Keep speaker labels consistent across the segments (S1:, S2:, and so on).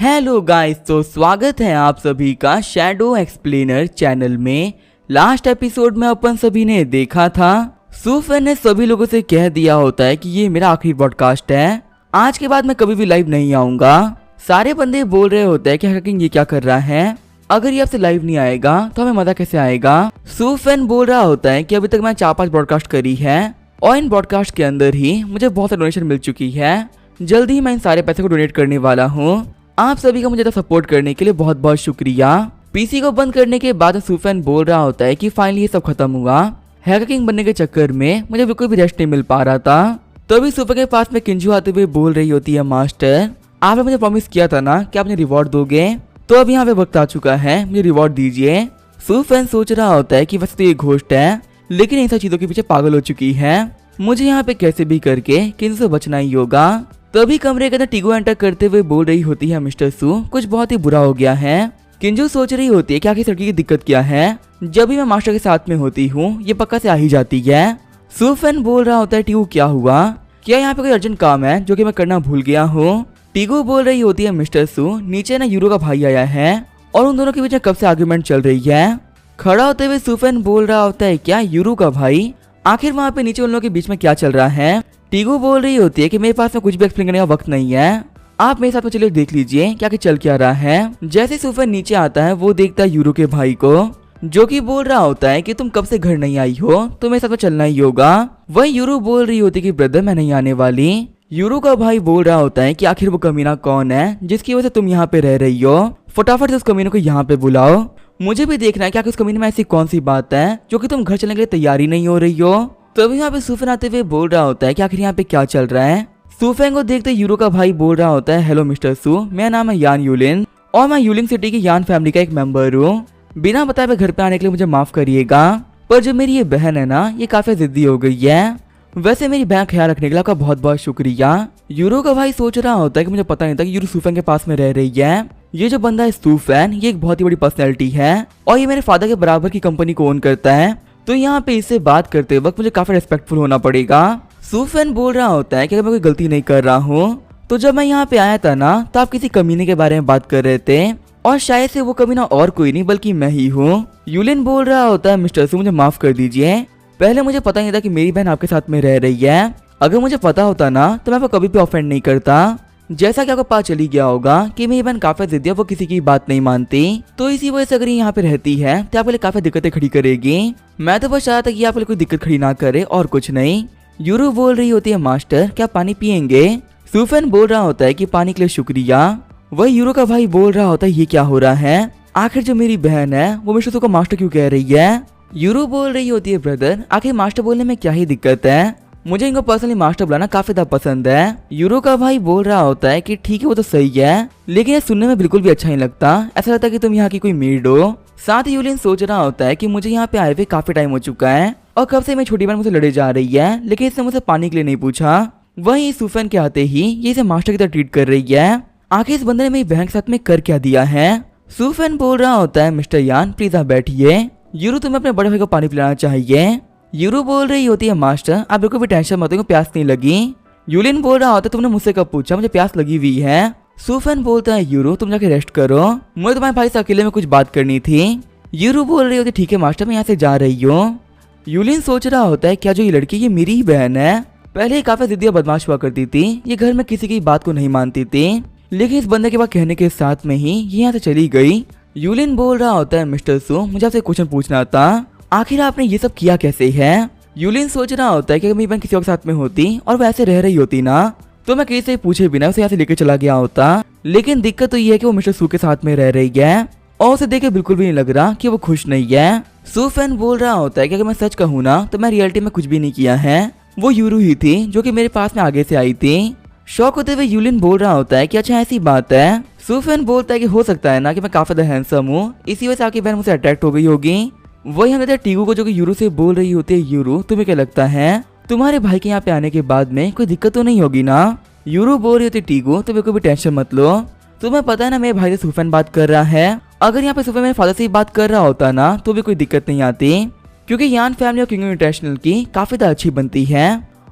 S1: Hello guys, तो स्वागत है आप सभी का शैडो एक्सप्लेनर चैनल में। लास्ट एपिसोड में अपन सभी ने देखा था सूफन ने सभी लोगों से कह दिया होता है कि ये मेरा आखिरी पॉडकास्ट है, आज के बाद मैं कभी भी लाइव नहीं आऊंगा। सारे बंदे बोल रहे होते हैं कि हैकिंग ये क्या कर रहा है, अगर ये आपसे लाइव नहीं आएगा तो हमें मजा कैसे आएगा। सूफन बोल रहा होता है कि अभी तक मैं 4-5 ब्रॉडकास्ट करी है और इन ब्रॉडकास्ट के अंदर ही मुझे बहुत सारी डोनेशन मिल चुकी है। जल्दी ही मैं इन सारे पैसे को डोनेट करने वाला हूँ। आप सभी का मुझे तो सपोर्ट करने के लिए बहुत बहुत शुक्रिया। पीसी को बंद करने के बाद सूफन बोल रहा होता है कि फाइनली ये सब खत्म हुआ। हैकिंग बनने के चक्कर में मुझे बिल्कुल भी रेस्ट नहीं मिल पा रहा था। तभी सूफन के पास में किंजू आते हुए बोल रही होती है, मास्टर आपने मुझे प्रॉमिस किया था ना कि आप मुझे रिवॉर्ड दोगे, तो अब यहाँ पे वक्त आ चुका है, मुझे रिवॉर्ड दीजिए। सूफन सोच रहा होता है कि वैसे तो ये घोस्ट है, लेकिन इन सब चीजों के पीछे पागल हो चुकी है। मुझे यहाँ पे कैसे भी करके किंजू से बचना ही होगा। तभी कमरे के अंदर टीगो एंटर करते हुए बोल रही होती है, मिस्टर सू कुछ बहुत ही बुरा हो गया है। किंजू सोच रही होती है कि आखिर लड़की की दिक्कत क्या है, जब भी मैं मास्टर के साथ में होती हूँ ये पक्का से आ ही जाती है। सूफन बोल रहा होता है, टीगो क्या हुआ, क्या यहाँ पे कोई अर्जेंट काम है जो कि मैं करना भूल गया हूँ। टीगो बोल रही होती है, मिस्टर सू नीचे ना यूरो का भाई आया है और उन दोनों के बीच कब से आर्गुमेंट चल रही है। खड़ा होते हुए सूफन बोल रहा होता है, क्या यूरो का भाई, आखिर वहाँ पे नीचे उन लोगों के बीच में क्या चल रहा है। टीगो बोल रही होती है कि मेरे पास में कुछ भी एक्सप्लेन करने का वक्त नहीं है, आप मेरे साथ में चलिए देख लीजिए क्या चल क्या रहा है। जैसे सूफन नीचे आता है वो देखता है यूरो के भाई को, जो कि बोल रहा होता है कि तुम कब से घर नहीं आई हो तो मेरे साथ में चलना ही होगा। वही यूरो बोल रही होती है कि ब्रदर मैं नहीं आने वाली। यूरो का भाई बोल रहा होता है कि आखिर वो कमीना कौन है जिसकी वजह से तुम यहाँ पे रह रही हो, फटाफट से उस कमीने को यहाँ पे बुलाओ, मुझे भी देखना है कि आखिर उस कमीने में ऐसी कौन सी बात है जो कि तुम घर चलने के लिए तैयारी नहीं हो रही हो। तभी यहाँ पे सूफन आते हुए बोल रहा होता है कि आखिर यहाँ पे क्या चल रहा है। सूफन को देखते यूरो का भाई बोल रहा होता है, हेलो मिस्टर सू मेरा नाम है यान यूलिन और मैं यूलिंग सिटी की यान फैमिली का एक मेंबर हूँ। बिना बताए हुए घर पे आने के लिए मुझे माफ करिएगा, पर जो मेरी ये बहन है ना ये काफी जिद्दी हो गई है। वैसे मेरी बहन ख्याल रखने के लिए आपका बहुत बहुत शुक्रिया। यूरो का भाई सोच रहा होता है कि मुझे पता नहीं था कि यूरो सूफन के पास में रह रही है। ये जो बंदा है सूफन ये एक बहुत ही बड़ी पर्सनैलिटी है और ये मेरे फादर के बराबर की कंपनी को ओन करता है, तो यहाँ पे इससे बात करते वक्त मुझे काफी रेस्पेक्टफुल होना पड़ेगा। सूफन बोल रहा होता है कि अगर मैं कोई गलती नहीं कर रहा हूँ तो जब मैं यहाँ पे आया था ना तो आप किसी कमीने के बारे में बात कर रहे थे और शायद से वो कमीना और कोई नहीं बल्कि मैं ही हूँ। यूलिन बोल रहा होता है, मिस्टर सू मुझे माफ कर दीजिए, पहले मुझे पता नहीं था कि मेरी बहन आपके साथ में रह रही है, अगर मुझे पता होता ना तो मैं आपको कभी भी ऑफेंड नहीं करता। जैसा कि आपको पता चली गया होगा कि मेरी बहन काफी जिद्दी है, वो किसी की बात नहीं मानती, तो इसी वजह से अगर यहाँ पे रहती है तो आपके लिए काफी दिक्कतें खड़ी करेगी। मैं तो बस चाहता था कि आपके लिए कोई दिक्कत खड़ी ना करे और कुछ नहीं। यूरो बोल रही होती है, मास्टर क्या पानी पियेंगे। सूफन बोल रहा होता है कि पानी के लिए शुक्रिया। वही यूरो का भाई बोल रहा होता है, ये क्या हो रहा है, आखिर जो मेरी बहन है वो मिस्टर सू को मास्टर क्यों कह रही है। यूरो बोल रही होती है, ब्रदर आखिर मास्टर बोलने में क्या ही दिक्कत है, मुझे इनको पर्सनली मास्टर बुलाना काफी ज्यादा पसंद है। यूरो का भाई बोल रहा होता है कि ठीक है वो तो सही है, लेकिन ये सुनने में बिल्कुल भी अच्छा नहीं लगता, ऐसा लगता है कि तुम यहाँ की कोई मेड हो। साथ ही यूलिन सोच रहा होता है कि मुझे यहाँ पे आए हुए काफी टाइम हो चुका है और कब से मेरी छोटी बहन मुझसे लड़े जा रही है, लेकिन इसने मुझसे पानी के लिए नहीं पूछा। वही सूफन के आते ही ये इसे मास्टर की तरह ट्रीट कर रही है, आखिर इस बंदे ने मेरी बहन के साथ में कर क्या दिया है। सूफन बोल रहा होता है, मिस्टर यान प्लीज आप बैठिए, यूरो तुम्हें अपने बड़े भाई को पानी पिलाना चाहिए। यूरो बोल रही होती है, मास्टर आप बिल्कुल भी टेंशन मत लो, प्यास नहीं लगी। यूलिन बोल रहा होता है, तुमने मुझसे कब पूछा, मुझे प्यास लगी हुई है। सूफन बोलता है, यूरो तुम जाके रेस्ट करो, मुझे तुम्हारे भाई से अकेले में कुछ बात करनी थी। यूरो बोल रही होती, ठीक है मास्टर मैं यहाँ से जा रही हूँ। यूलिन सोच रहा होता है, क्या जो ये लड़की ये मेरी ही बहन है, पहले ही काफी जिद्दी और बदमाश हुआ करती थी, ये घर में किसी की बात को नहीं मानती थी, लेकिन इस बंदे के बाद कहने के साथ में ही ये यहाँ से चली गई। यूलिन बोल रहा होता है, मिस्टर सू मुझे आपसे क्वेश्चन पूछना था, आखिर आपने ये सब किया कैसे है। यूलिन सोच रहा होता है कि अगर मेरी बहन किसी और के साथ में होती और वो ऐसे रह रही होती ना तो मैं किसी से पूछे बिना उसे यहाँ से लेकर चला गया होता, लेकिन दिक्कत तो ये है कि वो मिस्टर सू के साथ में रह रही है और उसे देख के बिल्कुल भी नहीं लग रहा कि वो खुश नहीं है। सूफन बोल रहा होता है कि अगर मैं सच कहूँ ना तो मैं रियलिटी में कुछ भी नहीं किया है, वो यूरो ही थी जो कि मेरे पास में आगे से आई थी। शौक होते हुए यूलिन बोल रहा होता है कि अच्छा ऐसी बात है। सूफन बोलता है कि हो सकता है ना कि मैं काफी ज्यादा हैंडसम हूँ, इसी वजह से आपकी बहन मुझसे अट्रैक्ट हो गई होगी। वही हम टीगू को जो कि यूरो से बोल रही होती है, यूरो तुम्हें क्या लगता है तुम्हारे भाई के यहाँ पे आने के बाद में कोई दिक्कत तो नहीं होगी ना। यूरो बोल रही होती, टीगू तुम्हें कोई भी टेंशन मत लो, तुम्हें पता है ना मेरे भाई से सूफन बात कर रहा है, अगर यहाँ पे सूफन मेरे फादर से ही बात कर रहा होता ना तो भी कोई दिक्कत नहीं आती, क्योंकि यान फैमिली और किंग इंटरनेशनल की काफी ज्यादा अच्छी बनती है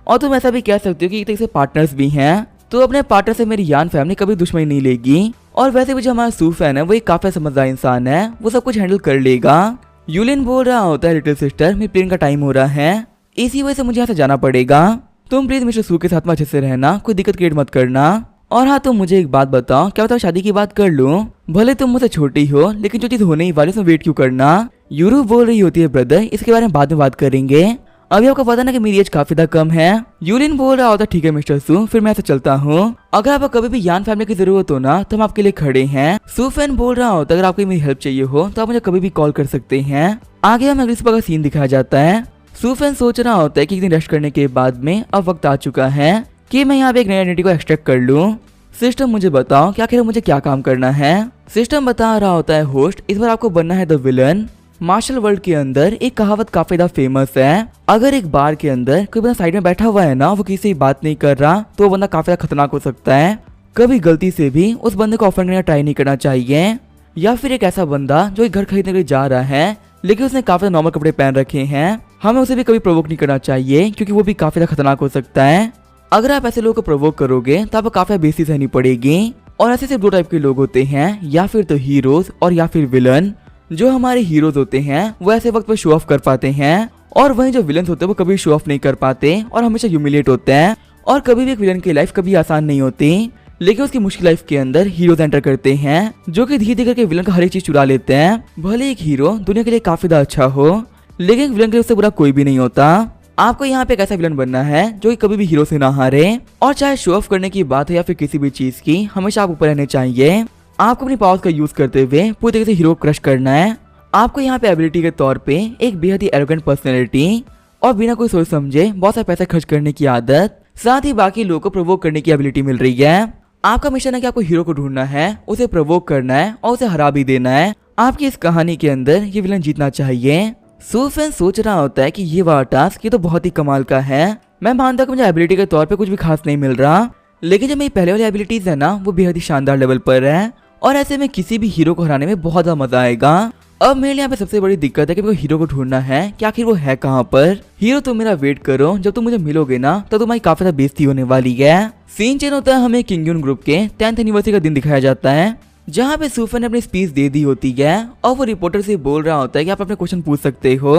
S1: और तुम ऐसा भी कह सकते हो कि एक तरह से पार्टनर्स भी हैं, तो अपने पार्टनर से मेरी यान फैमिली कभी दुश्मनी नहीं लेगी और वैसे भी जो हमारा सूफैन है वो एक काफी समझदार इंसान है, वो सब कुछ हैंडल कर लेगा। यूलिन बोल रहा होता है लिटिल सिस्टर मेरी प्लेन का टाइम हो रहा है, इसी वजह से मुझे यहाँ से जाना पड़ेगा। तुम प्लीज मिस्टर सू के साथ में अच्छे से रहना, कोई दिक्कत क्रिएट मत करना। और हाँ तुम मुझे एक बात बताओ, क्या बताओ शादी की बात कर लूं? भले तुम मुझसे छोटी हो लेकिन जो चीज होने ही वाली उसमें वेट क्यों करना? यूरू बोल रही होती है ब्रदर इसके बारे में बाद में बात करेंगे, अभी आपको पता ना कि मेरी एज काफी ज्यादा कम है। यूलिन बोल रहा होता ठीक है मिस्टर सू, फिर मैं ऐसे चलता हूँ। अगर आपको कभी भी यान फैमिली की जरूरत हो ना तो हम आपके लिए खड़े हैं। सूफैन बोल रहा होता अगर आपको मेरी हेल्प चाहिए हो तो आप मुझे कभी भी कॉल कर सकते हैं। आगे हमें अगली सुबह का सीन दिखाया जाता है। सूफैन सोच रहा होता है कि एक दिन रेस्ट करने के बाद में अब वक्त आ चुका है कि मैं यहाँ पे एक नई आइडेंटिटी को एक्सट्रैक्ट कर लूँ। सिस्टम मुझे बताओ कि आखिर मुझे क्या काम करना है। सिस्टम बता रहा होता है होस्ट इस बार आपको बनना है द विलन। मार्शल वर्ल्ड के अंदर एक कहावत काफी ज्यादा फेमस है, अगर एक बार के अंदर कोई बंदा साइड में बैठा हुआ है ना वो किसी से बात नहीं कर रहा तो वो बंदा काफी ज्यादा खतरनाक हो सकता है। कभी गलती से भी उस बंदे को ऑफर करने का ट्राई नहीं करना चाहिए। या फिर एक ऐसा बंदा जो एक घर खरीदने के लिए जा रहा है लेकिन उसने काफी नॉर्मल कपड़े पहन रखे हैं, हमें उसे भी कभी प्रोवोक नहीं करना चाहिए क्योंकि वो भी काफी ज्यादा खतरनाक हो सकता है। अगर आप ऐसे लोगों को प्रोवोक करोगे तो आपको काफी बेइज्जती सहनी पड़ेगी। और ऐसे सिर्फ दो टाइप के लोग होते हैं, या फिर तो हीरोज और या फिर विलन। जो हमारे हीरोज होते हैं वो ऐसे वक्त पर शो ऑफ कर पाते हैं, और वहीं जो विलन होते हैं वो कभी शो ऑफ नहीं कर पाते और हमेशा ह्यूमिलेट होते हैं। और कभी भी एक विलन की लाइफ कभी आसान नहीं होती, लेकिन उसकी मुश्किल लाइफ के अंदर हीरोज एंटर करते हैं जो कि धीरे धीरे करके विलन का हर एक चीज चुरा लेते हैं। भले एक हीरो दुनिया के लिए काफी ज्यादा अच्छा हो लेकिन विलन के लिए उससे बुरा कोई भी नहीं होता। आपको यहाँ पे एक ऐसा विलन बनना है जो कि कभी भी हीरो से ना हारे, और चाहे शो ऑफ करने की बात है या फिर किसी भी चीज की, हमेशा आप ऊपर रहने चाहिए। आपको अपनी पावर्स का यूज करते हुए पूरी तरीके से हीरो को क्रश करना है। आपको यहाँ पे एबिलिटी के तौर पे एक बेहद ही एरोगेंट पर्सनैलिटी और बिना कोई सोच समझे बहुत सारे पैसे खर्च करने की आदत, साथ ही बाकी लोगों को प्रोवोक करने की एबिलिटी मिल रही है। आपका मिशन है कि आपको हीरो को ढूंढना है, उसे प्रोवोक करना है और उसे हरा भी देना है। आपकी इस कहानी के अंदर ये विलन जीतना चाहिए। सूफैन सोच रहा होता है कि ये वाला टास्क ये तो बहुत ही कमाल का है। मैं मानता हूं कि मुझे एबिलिटी के तौर पे कुछ भी खास नहीं मिल रहा, लेकिन जो मेरी पहले वाली एबिलिटीज है ना वो बेहद ही शानदार लेवल पर है, और ऐसे में किसी भी हीरो को हराने में बहुत ज्यादा मजा आएगा। अब मेरे लिए यहाँ पे सबसे बड़ी दिक्कत है कि मेरे को हीरो को ढूंढना है कि आखिर वो है कहाँ पर। हीरो तुम मेरा वेट करो, जब तुम मुझे मिलोगे ना तो तुम्हारी काफी ज्यादा बेइज्जती होने वाली है। सीन चेंज होता है, हमें किंगयून ग्रुप के 10th एनिवर्सरी का दिन दिखाया जाता है जहाँ पे सूफैन ने अपनी स्पीच दे दी होती है और वो रिपोर्टर से बोल रहा होता है कि आप अपने क्वेश्चन पूछ सकते हो।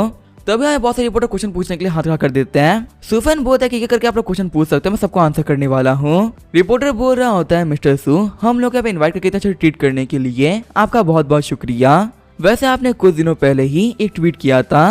S1: तभी हमें बहुत सारे रिपोर्टर क्वेश्चन पूछने के लिए हाथ खड़ा कर देते हैं। सूफैन बोलता है कि करके आप लोग क्वेश्चन पूछ सकते हो, मैं सबको आंसर करने वाला हूँ। रिपोर्टर बोल रहा होता है मिस्टर सू, हम लोग यहाँ पे इन्वाइट करके इतना अच्छा ट्रीट करने के लिए आपका बहुत बहुत शुक्रिया। वैसे आपने कुछ दिनों पहले ही एक ट्वीट किया था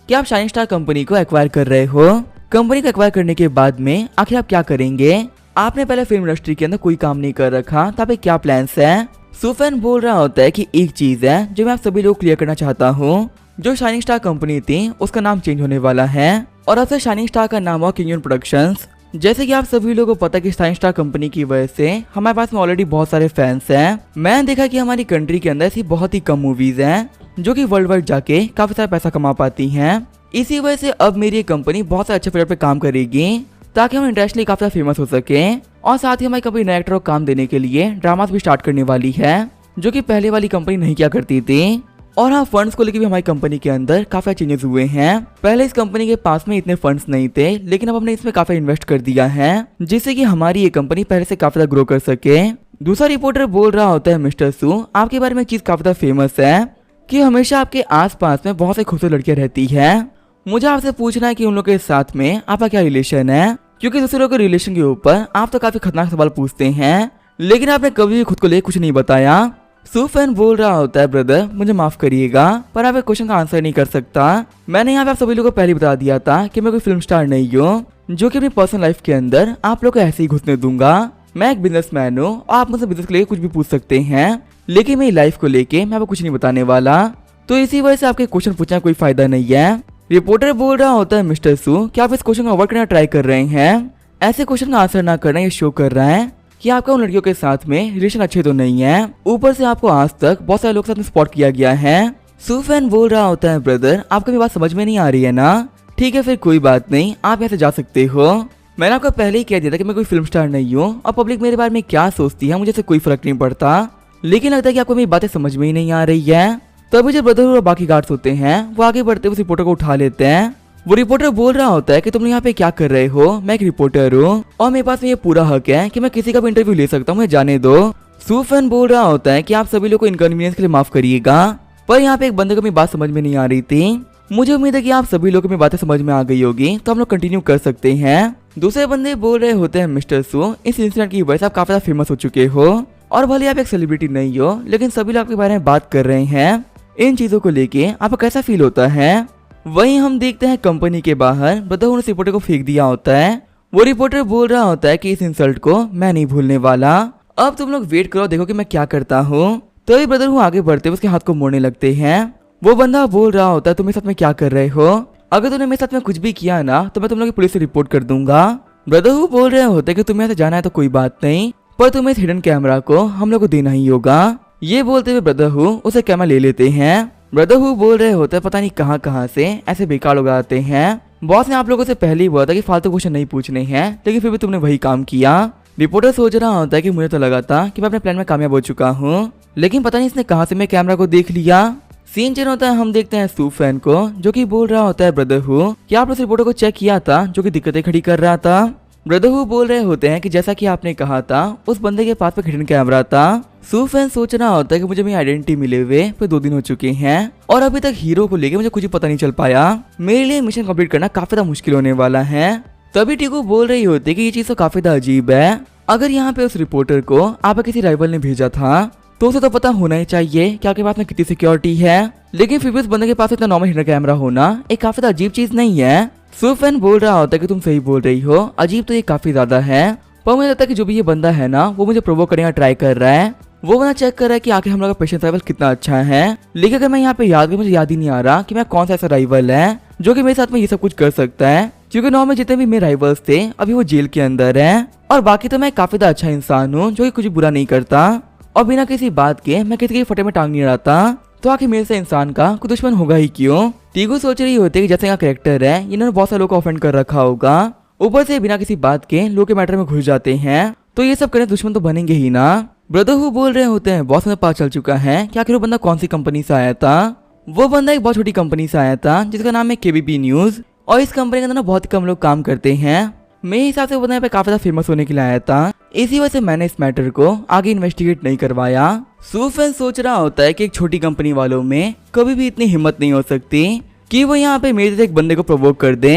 S1: कि आप शाइनिंग स्टार कंपनी को एक्वायर कर रहे हो। कंपनी को एक्वायर करने के बाद में आखिर आप क्या करेंगे? आपने पहले फिल्म इंडस्ट्री के अंदर कोई काम नहीं कर रखा, तो आपके क्या प्लान्स है? सूफैन बोल रहा होता है कि एक चीज है जो मैं आप सभी लोग क्लियर करना चाहता हूँ, जो शाइनिंग स्टार कंपनी थी उसका नाम चेंज होने वाला है और अब से शाइनिंग स्टार का नाम हुआ किंगयून प्रोडक्शंस। जैसे कि आप सभी लोगों को पता कि शाइनिंग स्टार कंपनी की वजह से हमारे पास में ऑलरेडी बहुत सारे फैंस हैं। मैंने देखा कि हमारी कंट्री के अंदर ऐसी बहुत ही कम मूवीज हैं जो कि वर्ल्ड वाइड जाके काफी सारा पैसा कमा पाती हैं। इसी वजह से अब मेरी ये कंपनी बहुत सारे अच्छे प्रोजेक्ट पे काम करेगी ताकि हम इंटरनेशनली काफी फेमस हो सके, और साथ ही हमारी कंपनी नए एक्टर को काम देने के लिए ड्रामास भी स्टार्ट करने वाली है जो कि पहले वाली कंपनी नहीं किया करती थी। और हाँ, फंड्स को लेकर भी हमारी कंपनी के अंदर काफी चेंजेस हुए हैं। पहले इस कंपनी के पास में इतने फंड्स नहीं थे, लेकिन अब हमने इसमें काफी इन्वेस्ट कर दिया है जिससे कि हमारी ये कंपनी पहले से काफी ग्रो कर सके। दूसरा रिपोर्टर बोल रहा होता है मिस्टर सू, आपके बारे में एक चीज काफी फेमस है कि हमेशा आपके आसपास में बहुत सी खूबसूरत लड़कियां रहती है। मुझे आपसे पूछना है कि उन लोगों के साथ में आपका क्या रिलेशन है, क्योंकि दूसरे लोगों के रिलेशन के ऊपर आप तो काफी खतरनाक सवाल पूछते हैं, लेकिन आपने कभी भी खुद को लेकर कुछ नहीं बताया। सूफैन बोल रहा होता है ब्रदर मुझे माफ करिएगा, पर आप एक क्वेश्चन का आंसर नहीं कर सकता। मैंने यहाँ पे आप सभी लोगों को पहले बता दिया था कि मैं कोई फिल्म स्टार नहीं हूँ जो कि अपनी पर्सनल लाइफ के अंदर आप लोग को ऐसे ही घुसने दूंगा। मैं एक बिजनेसमैन हूँ और आप मुझसे बिजनेस के लिए कुछ भी पूछ सकते हैं, लेकिन मेरी लाइफ को लेके मैं आपको कुछ नहीं बताने वाला, तो इसी वजह से आपके क्वेश्चन पूछना कोई फायदा नहीं है। रिपोर्टर बोल रहा होता है मिस्टर सू, क्या आप इस क्वेश्चन को अवॉइड करना ट्राई कर रहे हैं? ऐसे क्वेश्चन का आंसर ना करना ये शो कर रहा है कि आपका उन लड़कियों के साथ में रिलेशन अच्छे तो नहीं है, ऊपर से आपको आज तक बहुत सारे लोग साथ में स्पॉट किया गया है। सूफैन बोल रहा होता है ब्रदर आपको भी बात समझ में नहीं आ रही है ना? ठीक है फिर कोई बात नहीं, आप यहाँ से जा सकते हो। मैंने आपको पहले ही कह दिया था कि मैं कोई फिल्म स्टार नहीं हूँ और पब्लिक मेरे बारे में क्या सोचती है मुझे से कोई फर्क नहीं पड़ता, लेकिन लगता है कि आपको मेरी बातें समझ में ही नहीं आ रही है। तभी जो ब्रदर और बाकी गार्ड्स होते हैं वो आगे बढ़ते उस रिपोर्टर को उठा लेते हैं। वो रिपोर्टर बोल रहा होता है कि तुम यहाँ पे क्या कर रहे हो, मैं एक रिपोर्टर हूँ और मेरे पास में ये पूरा हक है कि मैं किसी का भी इंटरव्यू ले सकता हूँ, मुझे जाने दो। सूफेन बोल रहा होता है कि आप सभी लोग को इनकन्वीनियंस के लिए माफ करिएगा, पर यहाँ पे एक बंदे को मेरी बात समझ में नहीं आ रही थी। मुझे उम्मीद है कि आप सभी लोगों को मेरी बातें समझ में आ गई होगी, तो हम लोग कंटिन्यू कर सकते हैं। दूसरे बंदे बोल रहे होते हैं, मिस्टर सू, इस इंसिडेंट की वजह से आप काफी ज्यादा फेमस हो चुके हो, और भले आप एक सेलिब्रिटी नहीं हो, लेकिन सभी लोग आपके बारे में बात कर रहे हैं। इन चीजों को लेके आपको कैसा फील होता है? वहीं हम देखते हैं कंपनी के बाहर ब्रदरहुड ने रिपोर्टर को फेंक दिया होता है। वो रिपोर्टर बोल रहा होता है कि इस इंसल्ट को मैं नहीं भूलने वाला, अब तुम लोग वेट करो, देखो कि मैं क्या करता हूँ। तभी ब्रदरहुड आगे बढ़ते हुए उसके हाथ को मोड़ने लगते हैं। वो बंदा बोल रहा होता है, तुम मेरे साथ में क्या कर रहे हो? अगर तुमने मेरे साथ में कुछ भी किया ना, तो मैं तुम लोग की पुलिस से रिपोर्ट कर दूंगा। ब्रदरहुड बोल रहे होते हैं कि तुम्हें ऐसे जाना है तो कोई बात नहीं, पर तुम्हें इस हिडन कैमरा को हम लोग को देना ही होगा। ये बोलते हुए ब्रदरहुड उसे कैमरा ले लेते हैं। ब्रदरहुड बोल रहे होते हैं, पता नहीं कहाँ से ऐसे बेकार लोग आते हैं। बॉस ने आप लोगों से पहले ही बोला था कि फालतू क्वेश्चन नहीं पूछने हैं, लेकिन फिर भी तुमने वही काम किया। रिपोर्टर सोच रहा होता है कि मुझे तो लगा था कि मैं अपने प्लान में कामयाब हो चुका हूँ, लेकिन पता नहीं इसने कहाँ से मैं कैमरा को देख लिया। सीन चेंज होता है, हम देखते हैं सूफेन को, जो कि बोल रहा होता है ब्रदरहुड कि आपने उस रिपोर्टर को चेक किया था जो कि दिक्कतें खड़ी कर रहा था। ब्रदरहुड बोल रहे होते हैं कि जैसा कि आपने कहा था उस बंदे के पास में हिडन कैमरा था। सूफेन सोच रहा होता है कि मुझे मेरी आइडेंटिटी मिले हुए फिर 2 दिन हो चुके हैं और अभी तक हीरो को लेके मुझे कुछ पता नहीं चल पाया। मेरे लिए मिशन कंप्लीट करना काफी ज्यादा मुश्किल होने वाला है। तभी टीकू बोल रही होती है कि ये चीज तो काफी ज्यादा अजीब है। अगर यहाँ पे उस रिपोर्टर को आप किसी राइवल ने भेजा था तो उसे तो पता होना ही चाहिए कि आपके पास में कितनी सिक्योरिटी है, लेकिन फिर भी उस बंदे के पास इतना नॉर्मल हिडन कैमरा होना एक काफी ज्यादा अजीब चीज नहीं है। सूफेन बोल रहा होता है कि तुम सही बोल रही हो, अजीब तो ये काफी ज्यादा है, पर मुझे लगता है कि जो भी ये बंदा है ना, वो मुझे प्रोवोक करने का ट्राई कर रहा है। वो बंदा चेक कर रहा है कि आखिर हम लोग का पेशेंस लेवल कितना अच्छा है। लेकिन अगर मैं यहाँ पे याद करूँ, मुझे याद ही नहीं आ रहा कि मैं कौन सा ऐसा राइवल है जो कि मेरे साथ में ये सब कुछ कर सकता है, क्योंकि नॉर्मल जितने भी मेरे राइवल्स थे अभी वो जेल के अंदर है, और बाकी तो मैं काफी ज्यादा अच्छा इंसान हूँ जो कि कुछ बुरा नहीं करता, और बिना किसी बात के मैं किसी के फटे में टांग नहीं अड़ाता, तो आखिर मेरे से इंसान का कोई दुश्मन होगा ही क्यों। टीगू सोच रही होती है कि जैसे यहाँ कैरेक्टर है, इन्होंने बहुत सारे लोगों को ऑफेंड कर रखा होगा, ऊपर से बिना किसी बात के लोग के मैटर में घुस जाते हैं, तो ये सब करने दुश्मन तो बनेंगे ही ना। ब्रदरहुड बोल रहे होते हैं, बॉस में पता चल चुका है कि आखिर वो बंदा कौन सी कंपनी से आया था। वो बंदा एक बहुत छोटी कंपनी से आया था जिसका नाम है केबीपी न्यूज, और इस कंपनी के अंदर ना बहुत ही कम लोग काम करते हैं। मेरे हिसाब से वो बंदा यहाँ पे काफी ज्यादा फेमस होने के लिए आया था, इसी वजह से मैंने इस मैटर को आगे इन्वेस्टिगेट नहीं करवाया। सूफेन सोच रहा होता है कि एक छोटी कंपनी वालों में कभी भी इतनी हिम्मत नहीं हो सकती कि वो यहाँ पे मेरे जैसे एक बंदे को प्रोवोक कर दे।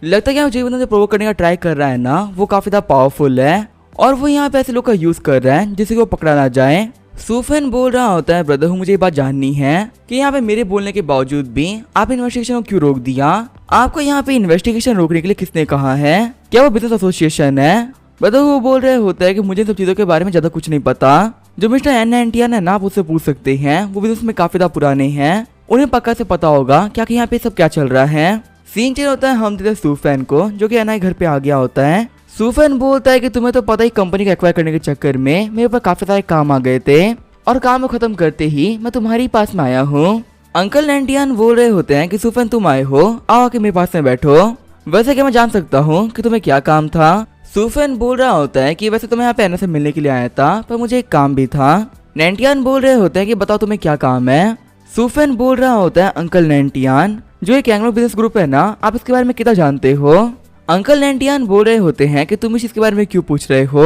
S1: लगता है कि जो बंदा प्रोवोक करने का ट्राई कर रहा है ना, वो काफी ज्यादा पावरफुल है, और वो यहाँ पे ऐसे लोग का यूज कर रहा है जिससे वो पकड़ा ना जाए। सूफेन बोल रहा होता है, ब्रदरहुड मुझे ये बात जाननी है कि यहाँ पे मेरे बोलने के बावजूद भी आप इन्वेस्टिगेशन को क्यों रोक दिया? आपको यहाँ पे इन्वेस्टिगेशन रोकने के लिए किसने कहा है? क्या वो बिजनेस एसोसिएशन है? ब्रदरहुड बोल रहे होता है कि मुझे सब चीजों के बारे में ज्यादा कुछ नहीं पता। जो मिस्टर एन है ना, आप उससे पूछ सकते हैं, वो बिजनेस में काफी ज्यादा पुराने हैं, उन्हें पक्का से पता होगा क्या कि यहाँ पे सब क्या चल रहा है। सीन चेंज होता है, हम देते सूफेन को, जो कि एनआई घर पे आ गया होता है। सूफेन बोलता है कि तुम्हें तो पता ही, कंपनी को एक्वायर करने के चक्कर में मेरे ऊपर काफी सारे काम आ गए थे, और काम को खत्म करते ही मैं तुम्हारे पास में आया हूँ। अंकल नैंटियन बोल रहे होते हैं कि सूफेन तुम आए हो, आओ आके मेरे पास में बैठो। वैसे क्या मैं जान सकता हूँ कि तुम्हें क्या काम था? सूफेन बोल रहा होता है कि वैसे तो मैं यहाँ पे एना से मिलने के लिए आया था, पर मुझे एक काम भी था। नैंटियन बोल रहे होते हैं कि बताओ तुम्हें क्या काम है? सूफेन बोल रहा होता है, अंकल नैंटियन, जो एक एंग्लो बिजनेस ग्रुप है ना, आप इसके बारे में कितना जानते हो? अंकल नैंटियन बोल रहे होते हैं कि तुम इसके बारे में क्यों पूछ रहे हो,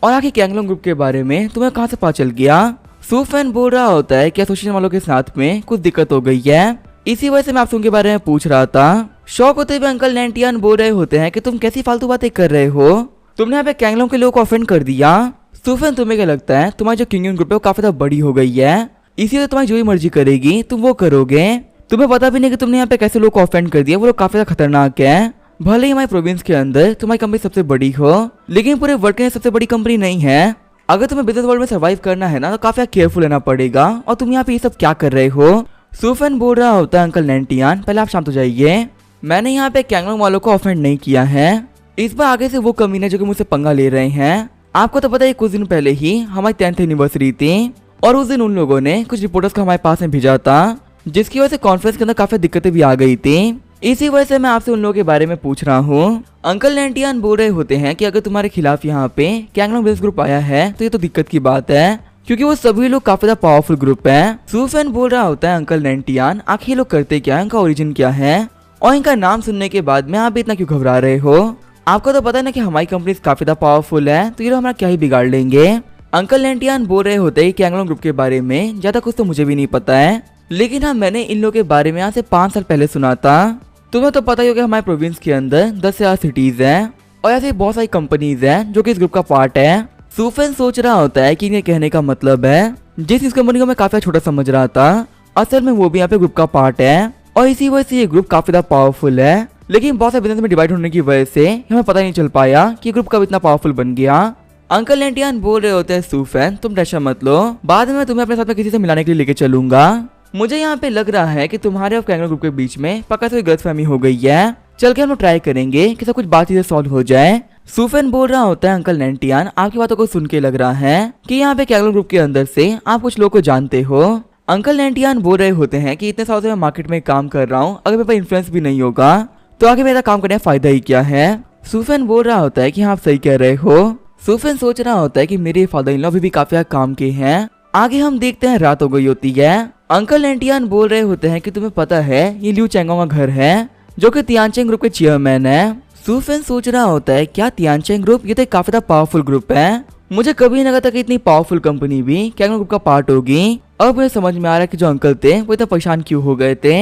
S1: और आखिर कैंगलोंग ग्रुप के बारे में तुम्हें कहाँ से पता चल गया? सूफेन बोल रहा होता है कि एसोसिएशन वालों के साथ में कुछ दिक्कत हो गई है, इसी वजह से मैं आपसे उनके बारे में पूछ रहा था। शौक होते हुए अंकल नैंटियन बोल रहे होते हैं कि तुम कैसी फालतू बातें कर रहे हो, तुमने यहाँ पे कैंगलोंग के लोगों को ऑफेंड कर दिया। सूफेन तुम्हें क्या लगता है, तुम्हारी जो किंगडम ग्रुप है वो काफी ज्यादा बड़ी हो गई है, इसीलिए तुम्हारी जो भी मर्जी करेगी तुम वो करोगे। तुम्हें पता भी नहीं कि तुमने यहाँ पे कैसे लोग को ऑफेंड कर दिया, वो लोग काफी ज्यादा खतरनाक है। भले ही हमारी प्रोविंस के अंदर तुम्हारी कंपनी सबसे बड़ी हो, लेकिन पूरे वर्ल्ड के सबसे बड़ी कंपनी नहीं है। अगर तुम्हें बिजनेस वर्ल्ड में सर्वाइव करना है ना, तो काफी केयरफुल रहना पड़ेगा, और तुम यहाँ पे ये सब क्या कर रहे हो? सूफेन बोल रहा होता है, अंकल नैंटियन, पहले आप शांत हो जाइए, मैंने यहाँ पे कैंगलोंग वालों को ऑफेंड नहीं किया है। इस बार आगे से वो कमीने जो कि मुझसे पंगा ले रहे हैं। आपको तो पता है कुछ दिन पहले ही हमारी 10th एनिवर्सरी थी, और उस दिन उन लोगों ने कुछ रिपोर्टर्स को हमारे पास में भेजा था, जिसकी वजह से कॉन्फ्रेंस के अंदर काफी दिक्कतें भी आ गई थी। इसी वजह से मैं आपसे उन लोगों के बारे में पूछ रहा हूँ। अंकल नैंटियन बोल रहे होते हैं कि अगर तुम्हारे खिलाफ यहाँ पे कैंगलोंग बिजनेस ग्रुप आया है तो ये तो दिक्कत की बात है, क्योंकि वो सभी लोग काफी ज्यादा पावरफुल ग्रुप है। सूफेन बोल रहा होता है, अंकल नैंटियन, आखिर लोग करते क्या है, इनका ओरिजिन क्या है, और इनका नाम सुनने के बाद में आप भी इतना क्यों घबरा रहे हो? आपको तो पता है ना कि हमारी कंपनी काफी ज्यादा पावरफुल है, तो ये लोग हमारा क्या ही बिगाड़ लेंगे। अंकल लेंटियान बोल रहे होते हैं कि कैंगलोंग ग्रुप के बारे में ज्यादा कुछ तो मुझे भी नहीं पता है, लेकिन हाँ मैंने इन लोगों के बारे में यहाँ से 5 साल पहले सुना था। तुम्हें तो पता ही होगा हमारे प्रोविंस के अंदर 10 से 8 सिटीज हैं और ऐसे बहुत सारी कंपनीज हैं जो कि इस ग्रुप का पार्ट है। सूफेन सोच रहा होता है कि इन्हें कहने का मतलब है जिस इस कंपनी को मैं काफी छोटा समझ रहा था, असल में वो भी यहाँ पे ग्रुप का पार्ट है और इसी वजह से ये ग्रुप काफी ज्यादा पावरफुल है। लेकिन बहुत सारे बिजनेस में डिवाइड होने की वजह से हमें पता नहीं चल पाया कि ग्रुप कब इतना पावरफुल बन गया। अंकल लेंटियान बोल रहे होते हैं सूफेन तुम टेंशन मत लो, बाद में मैं तुम्हें अपने साथ में किसी से मिलाने के लिए लेके चलूंगा। मुझे यहाँ पे लग रहा है कि तुम्हारे और कैंगलो ग्रुप के बीच में पक्का से गलतफहमी हो गई है, चल के हम लोग ट्राई करेंगे कि सब कुछ बातचीत से सॉल्व हो जाए। सूफेन बोल रहा होता है अंकल लेंटियान आपकी बातों को सुन के लग रहा है कि यहाँ पे कैंगलो ग्रुप के अंदर से आप कुछ लोग को जानते हो। अंकल लेंटियान बोल रहे होते हैं कि इतने सालों से मैं मार्केट में काम कर रहा हूँ, अगर मेरे पास इन्फ्लुएंस भी नहीं होगा तो आगे मेरा काम करने का फायदा ही क्या है। सूफेन बोल रहा होता है कि हाँ आप सही कह रहे हो। सूफेन सोच रहा होता है कि मेरे फादर इन लॉ भी काफी काम के हैं। आगे हम देखते हैं रात हो गई होती है। अंकल लेंटियान बोल रहे होते हैं कि तुम्हें पता है ये लियू चैंगोंग का घर है जो कि तियानचेंग ग्रुप के चेयरमैन है। सूफेन सोच रहा होता है क्या तियानचेंग ग्रुप, ये तो काफी पावरफुल ग्रुप है, मुझे कभी नहीं लगा था कि इतनी पावरफुल कंपनी भी कैंगलो ग्रुप का पार्ट होगी। अब मुझे समझ में आ रहा है कि जो अंकल थे वो इतना परेशान क्यों हो गए थे।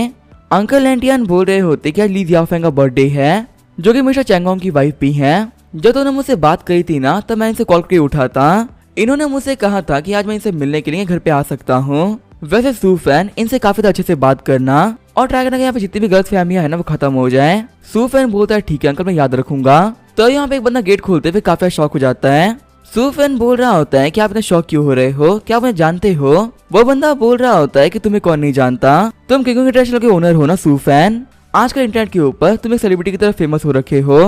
S1: अंकल लेंटियान बोल रहे होते कि आज ली जियाफेंग का बर्थडे है जो कि मिस्टर चैंगोंग की वाइफ भी है। जब तो उन्होंने मुझसे बात करी थी ना तब मैं इनसे कॉल करके उठा था। इन्होंने मुझसे कहा था कि आज मैं इनसे मिलने के लिए घर पे आ सकता हूँ। वैसे सूफेन इनसे काफी अच्छे से बात करना और ट्राई करना कि यहाँ पे जितनी भी गलत फहमियां है ना वो खत्म हो जाए। सूफेन बोलता है ठीक है अंकल मैं याद रखूंगा। तो यहाँ पे एक बंदा गेट खोलते हुए काफी शौक हो जाता है। सूफेन बोल रहा होता है कि आप इतने शौक क्यों हो रहे हो, क्या आप उन्हें जानते हो। वो बंदा बोल रहा होता है कि तुम्हें कौन नहीं जानता, तुम किंग इंटरनेशनल के ओनर हो ना सूफेन, आजकल इंटरनेट के ऊपर तुम एक सेलिब्रिटी की तरह फेमस हो रखे हो।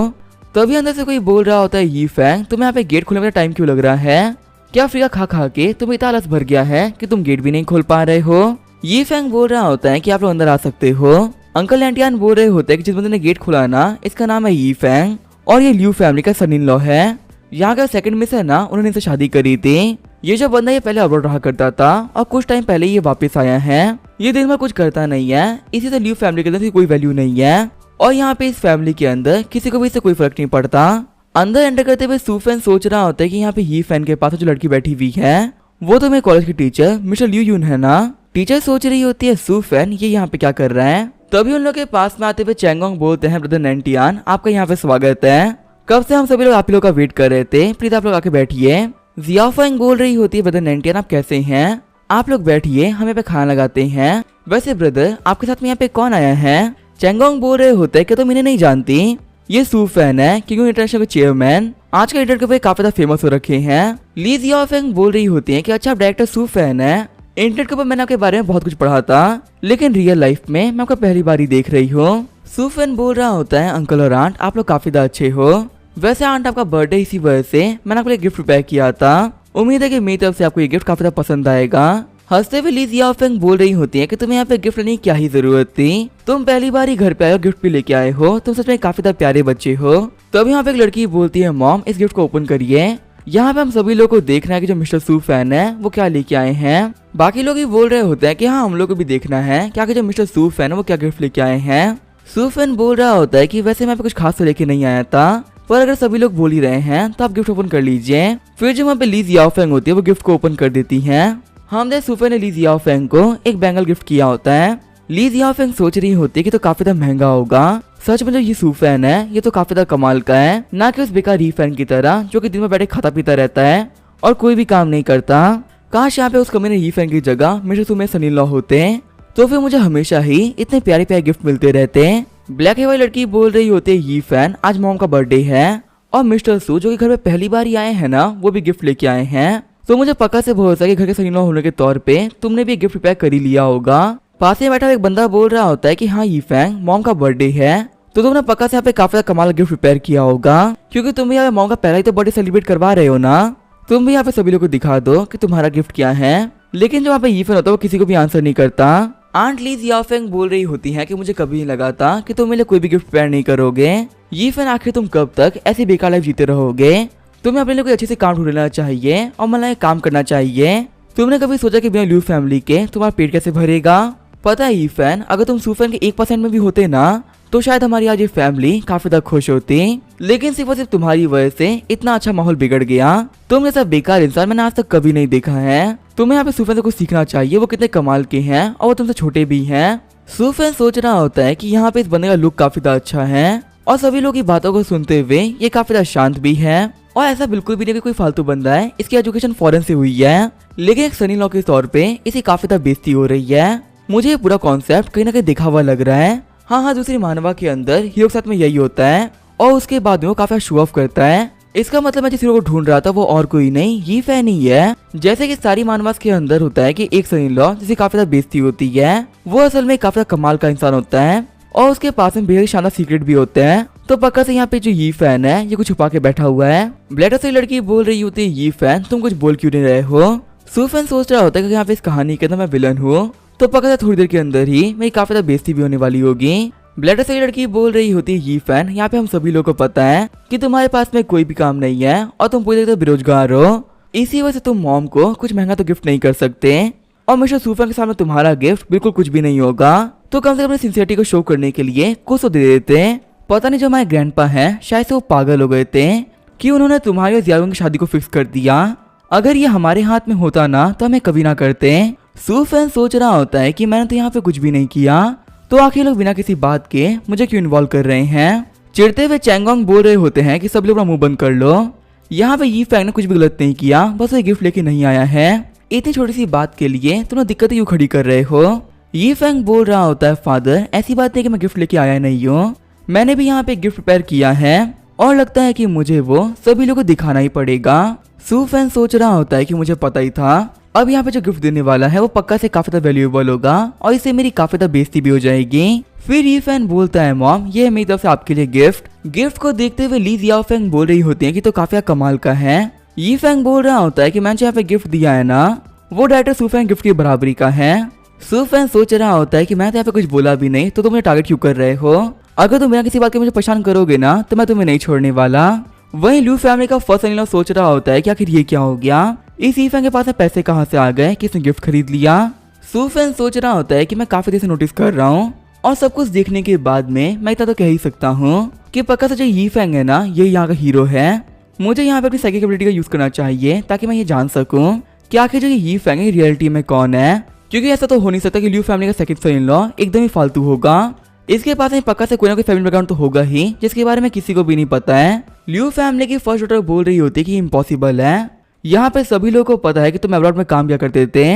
S1: तभी अंदर से कोई बोल रहा होता है यी फैंग तुम्हें यहाँ पे गेट खोलने में टाइम क्यों लग रहा है, क्या अफ्रीका खा खा के तुम्हें इतना आलस भर गया है कि तुम गेट भी नहीं खोल पा रहे हो। यी फैंग बोल रहा होता है कि आप लोग अंदर आ सकते हो। अंकल लेंटियान बोल रहे होते हैं कि जिस बंदे ने गेट खोला ना इसका नाम है यी फैंग और ये लियू फैमिली का सन इन लॉ है। यहाँ का सेकंड मिस है ना उन्होंने इनसे शादी करी थी। ये जो बंदा ये पहले अब्रॉड रहा करता था और कुछ टाइम पहले ये वापस आया है। ये दिन भर कुछ करता नहीं है, इसी से लियू फैमिली के अंदर कोई वैल्यू नहीं है और यहाँ पे इस फैमिली के अंदर किसी को भी इससे कोई फर्क नहीं पड़ता। अंदर एंटर करते हुए सूफेन सोच रहा होता है कि यहाँ पे ही फैन के पास जो लड़की बैठी हुई है वो तो मेरे कॉलेज की टीचर मिस्टर लियू यून है ना। टीचर सोच रही होती है सूफेन ये यहाँ पे क्या कर रहा है। तभी उन लोग के पास में आते हुए चैंगोंग बोलते हैं ब्रदर लेंटियान आपका यहाँ पे स्वागत है, कब से हम सभी लोग आप लोग का वेट कर रहे थे, प्लीज आप लोग आके बैठिए। जियाफेंग बोल रही होती है ब्रदर लेंटियान आप कैसे हैं, आप लोग बैठिए हम यहाँ पे खाना लगाते हैं। वैसे ब्रदर आपके साथ में यहाँ पे कौन आया है। चैंगोंग बोल रहे होते हैं कि तुम इन्हें नहीं जानती, ये सूफेन है किंग इंटरनेशनल के चेयरमैन, आज के इंटरनेट के ऊपर काफी ज्यादा फेमस हो रखे हैं। ली जियाफेंग बोल रही होती है कि अच्छा आप डायरेक्टर सूफेन है, इंटरनेट के ऊपर मैंने आपके बारे में बहुत कुछ पढ़ा था लेकिन रियल लाइफ में मैं आपको पहली बार ही देख रही हूँ। सूफेन बोल रहा होता है अंकल और आंट आप लोग काफी ज्यादा अच्छे हो, वैसे आंट आपका बर्थडे इसी वजह से मैंने आपको एक गिफ्ट प्रिपेयर किया था, उम्मीद है कि मेरी तरफ से आपको ये गिफ्ट काफी ज्यादा पसंद आएगा। हंसते हुए ली जियाफेंग बोल रही होती है कि तुम्हें यहाँ पे गिफ्ट लेने की क्या ही जरूरत थी, तुम पहली बार ही घर पे आए और गिफ्ट भी लेके आए हो, तुम सच में काफी ज्यादा प्यारे बच्चे हो। तभी यहाँ पे एक लड़की बोलती है मॉम इस गिफ्ट को ओपन करिए। यहाँ पे हम सभी लोग को देखना है कि जो मिस्टर सूफेन है वो क्या लेके आए हैं। बाकी लोग ही बोल रहे होते हैं कि हाँ हम लोग को भी देखना है क्या जो मिस्टर सूफेन है वो क्या गिफ्ट लेके आए हैं। सूफेन बोल रहा होता है कि वैसे मैं कुछ खास तो लेके नहीं आया था, पर अगर सभी लोग बोल ही रहे हैं तो आप गिफ्ट ओपन कर लीजिए। फिर जो वहाँ पे ली जियाफेंग होती है वो गिफ्ट को ओपन कर देती है। हमने सूफेन ने ली जियाफेंग को एक बैंगल गिफ्ट किया होता है। ली जियाफेंग सोच रही होती है कि तो काफी ज्यादा महंगा होगा, सच में जो ये सूफेन है ये तो काफी ज्यादा कमाल का है, ना कि उस बेकार ही फैन की तरह जो कि दिन में बैठे खाता पीता रहता है और कोई भी काम नहीं करता। काश यहाँ पे उस कमीने ही फैन की जगह मिस्टर सू में सन इन लॉ होते तो फिर मुझे हमेशा ही इतने प्यारे प्यारे गिफ्ट मिलते रहते। ब्लैक हेयर वाली लड़की बोल रही होती है ये फैन आज मॉम का बर्थडे है और मिस्टर सू जो कि घर में पहली बार ही आए हैं ना वो भी गिफ्ट लेके आए हैं, तो मुझे पक्का से भरोसा है कि घर के सन इन लॉ होने के तौर पे तुमने भी गिफ्ट प्रिपेयर कर ही लिया होगा। पास में बैठा एक बंदा बोल रहा होता है कि हाँ ये फैंग मॉम का बर्थडे है तो तुमने पक्का से यहाँ पे काफी कमाल गिफ्ट प्रिपेयर किया होगा, क्योंकि तुम यहाँ पे मॉम का पहला ही तो बर्थडे सेलिब्रेट करवा रहे हो ना, तुम भी यहाँ पे सभी लोग को दिखा दो कि तुम्हारा गिफ्ट क्या है। लेकिन जो यहाँ पे ये फैन होता है वो किसी को भी आंसर नहीं करता। आंट ली जियाफेंग बोल रही होती है कि मुझे कभी नहीं लगा था कि तुम मेरे लिए कोई भी गिफ्ट प्रिपेयर नहीं करोगे, ये फैन आखिर तुम कब तक ऐसी बेकार लाइफ जीते रहोगे, तुम्हें अपने लिए कोई अच्छे से काम ढूंढ लेना चाहिए और मतलब काम करना चाहिए। तुमने कभी सोचा कि बिना लियू फैमिली के तुम्हारा पेट कैसे भरेगा। पता है ये फैन अगर तुम सूफेन के 1% में भी होते ना तो शायद हमारी आज ये फैमिली काफी ज्यादा खुश होती। लेकिन सिर्फ और सिर्फ तुम्हारी वजह से इतना अच्छा माहौल बिगड़ गया। तुम जैसा बेकार इंसान मैंने आज तक कभी नहीं देखा है। तुम्हें यहाँ पे सूफियान से कुछ सीखना चाहिए, वो कितने कमाल के हैं और वो तुमसे छोटे भी हैं। सूफियान सोच रहा होता है कि यहाँ पे इस बंदे का लुक काफी ज्यादा अच्छा है और सभी लोग की बातों को सुनते हुए ये काफी ज्यादा शांत भी है और ऐसा बिल्कुल भी नहीं कि कोई फालतू बंदा है। इसकी एजुकेशन फॉरेन से हुई है, लेकिन एक सनी लॉ के तौर पे इसे काफी ज्यादा बेइज्जती हो रही है। मुझे ये पूरा कॉन्सेप्ट कहीं ना कहीं दिखा हुआ लग रहा है। हाँ, दूसरी मानवा के अंदर हीरो के साथ में यही होता है और उसके बाद में वो काफी शो ऑफ करता है। इसका मतलब मैं जिस हीरो को ढूंढ रहा था वो और कोई नहीं, ये फैन ही है। जैसे कि सारी मानवास के अंदर होता है कि एक सनी लॉ जिसे काफी ज्यादा बेइज्जती होती है, वो असल में काफी कमाल का इंसान होता है और उसके पास में बेहद शानदार सीक्रेट भी होते हैं। तो पक्का से यहाँ पे जो ये फैन है ये कुछ छुपा के बैठा हुआ है। ब्लैडर से लड़की बोल रही होती है, ये फैन तुम कुछ बोल क्यों नहीं रहे हो। सूफैन सोच रहा होता है कि यहाँ पे इस कहानी के अंदर मैं विलन हूँ, तो पक्का से थोड़ी देर के अंदर ही मेरी काफी ज्यादा बेइज्जती भी होने वाली होगी। ब्लैडर से लड़की बोल रही होती है, ये फैन यहाँ पे हम सभी लोगों को पता है कि तुम्हारे पास में कोई भी काम नहीं है और तुम पूरी तरह बेरोजगार हो, इसी वजह से तुम मॉम को कुछ महंगा तो गिफ्ट नहीं कर सकते और मिस्टर सूफैन के सामने तुम्हारा गिफ्ट बिल्कुल कुछ भी नहीं होगा। तो कम से कम अपनी सिंसियरिटी को शो करने के लिए कुछ तो दे देते। पता नहीं जो हमारे ग्रैंडपा हैं शायद से वो पागल हो गए थे कि उन्होंने तुम्हारी और जियाउन की शादी को फिक्स कर दिया। अगर ये हमारे हाथ में होता ना तो हमें कभी ना करते। सूफैन सोच रहा होता है कि मैंने तो यहाँ पे कुछ भी नहीं किया, तो आखिर लोग बिना किसी बात के मुझे क्यों इन्वॉल्व कर रहे हैं। चिढ़ते हुए चैंगोंग बोल रहे होते हैं कि सब लोग अपना मुंह बंद कर लो। यहाँ पे ये फैंग ने कुछ भी गलत नहीं किया, बस वो गिफ्ट लेके नहीं आया है। इतनी छोटी सी बात के लिए तुम दिक्कतें क्यों खड़ी कर रहे हो। ये फैंग बोल रहा होता है, फादर ऐसी बात नहीं कि मैं गिफ्ट लेके आया नहीं हूँ, मैंने भी यहाँ पे गिफ्ट प्रिपेयर किया है और लगता है कि मुझे वो सभी लोगों को दिखाना ही पड़ेगा। सूफैन सोच रहा होता है कि मुझे पता ही था, अब यहाँ पे जो गिफ्ट देने वाला है वो पक्का से काफी ज्यादा वैल्यूएबल होगा और इससे मेरी काफी ज्यादा बेइज्जती भी हो जाएगी। फिर ये फैन बोलता है, मॉम ये है मेरी तरफ से आपके लिए गिफ्ट। गिफ्ट को देखते हुए ली जियाओ फैंग बोल रही होती है कि तो काफी कमाल का है। ये फैंग बोल रहा होता है कि मैंने यहाँ पे गिफ्ट दिया है ना, वो डायरेक्टर सूफैन गिफ्ट की बराबरी का है। सूफैन सोच रहा होता है कि मैं तो यहाँ पे कुछ बोला भी नहीं, तो तुम मुझे टारगेट क्यों कर रहे हो। अगर तुम बिना किसी बात के मुझे परेशान करोगे ना तो मैं तुम्हें नहीं छोड़ने वाला। वहीं लू फैमिली का फर्स्ट इन लॉ सोच रहा होता है कि आखिर ये क्या हो गया, इस ईफैन के पास में पैसे कहाँ से आ गए, किसने गिफ्ट खरीद लिया। सूफैन सोच रहा होता है कि मैं काफी देर से नोटिस कर रहा हूँ और सब कुछ देखने के बाद में मैं इतना तो कह ही सकता हूँ कि पक्का से जो यीफैंग है ना ये यहाँ का हीरो है। मुझे यहाँ पे अपनी साइकिक एबिलिटी का यूज करना चाहिए ताकि मैं ये जान सकूं कि आखिर जो यीफैंग है रियलिटी में कौन है, क्योंकि ऐसा तो हो नहीं सकता कि ल्यू फैमिली का सेकंड सन इन लॉ एकदम ही फालतू होगा। इसके पास में पक्का से कोई ना कोई फैमिली बैकग्राउंड तो होगा ही जिसके बारे में किसी को भी नहीं पता है। ल्यू फैमिली की फर्स्ट डॉटर बोल रही होती है कि इम्पॉसिबल है, यहाँ पे सभी लोगों को पता है कि तुम अब्रॉड में काम क्या करते थे,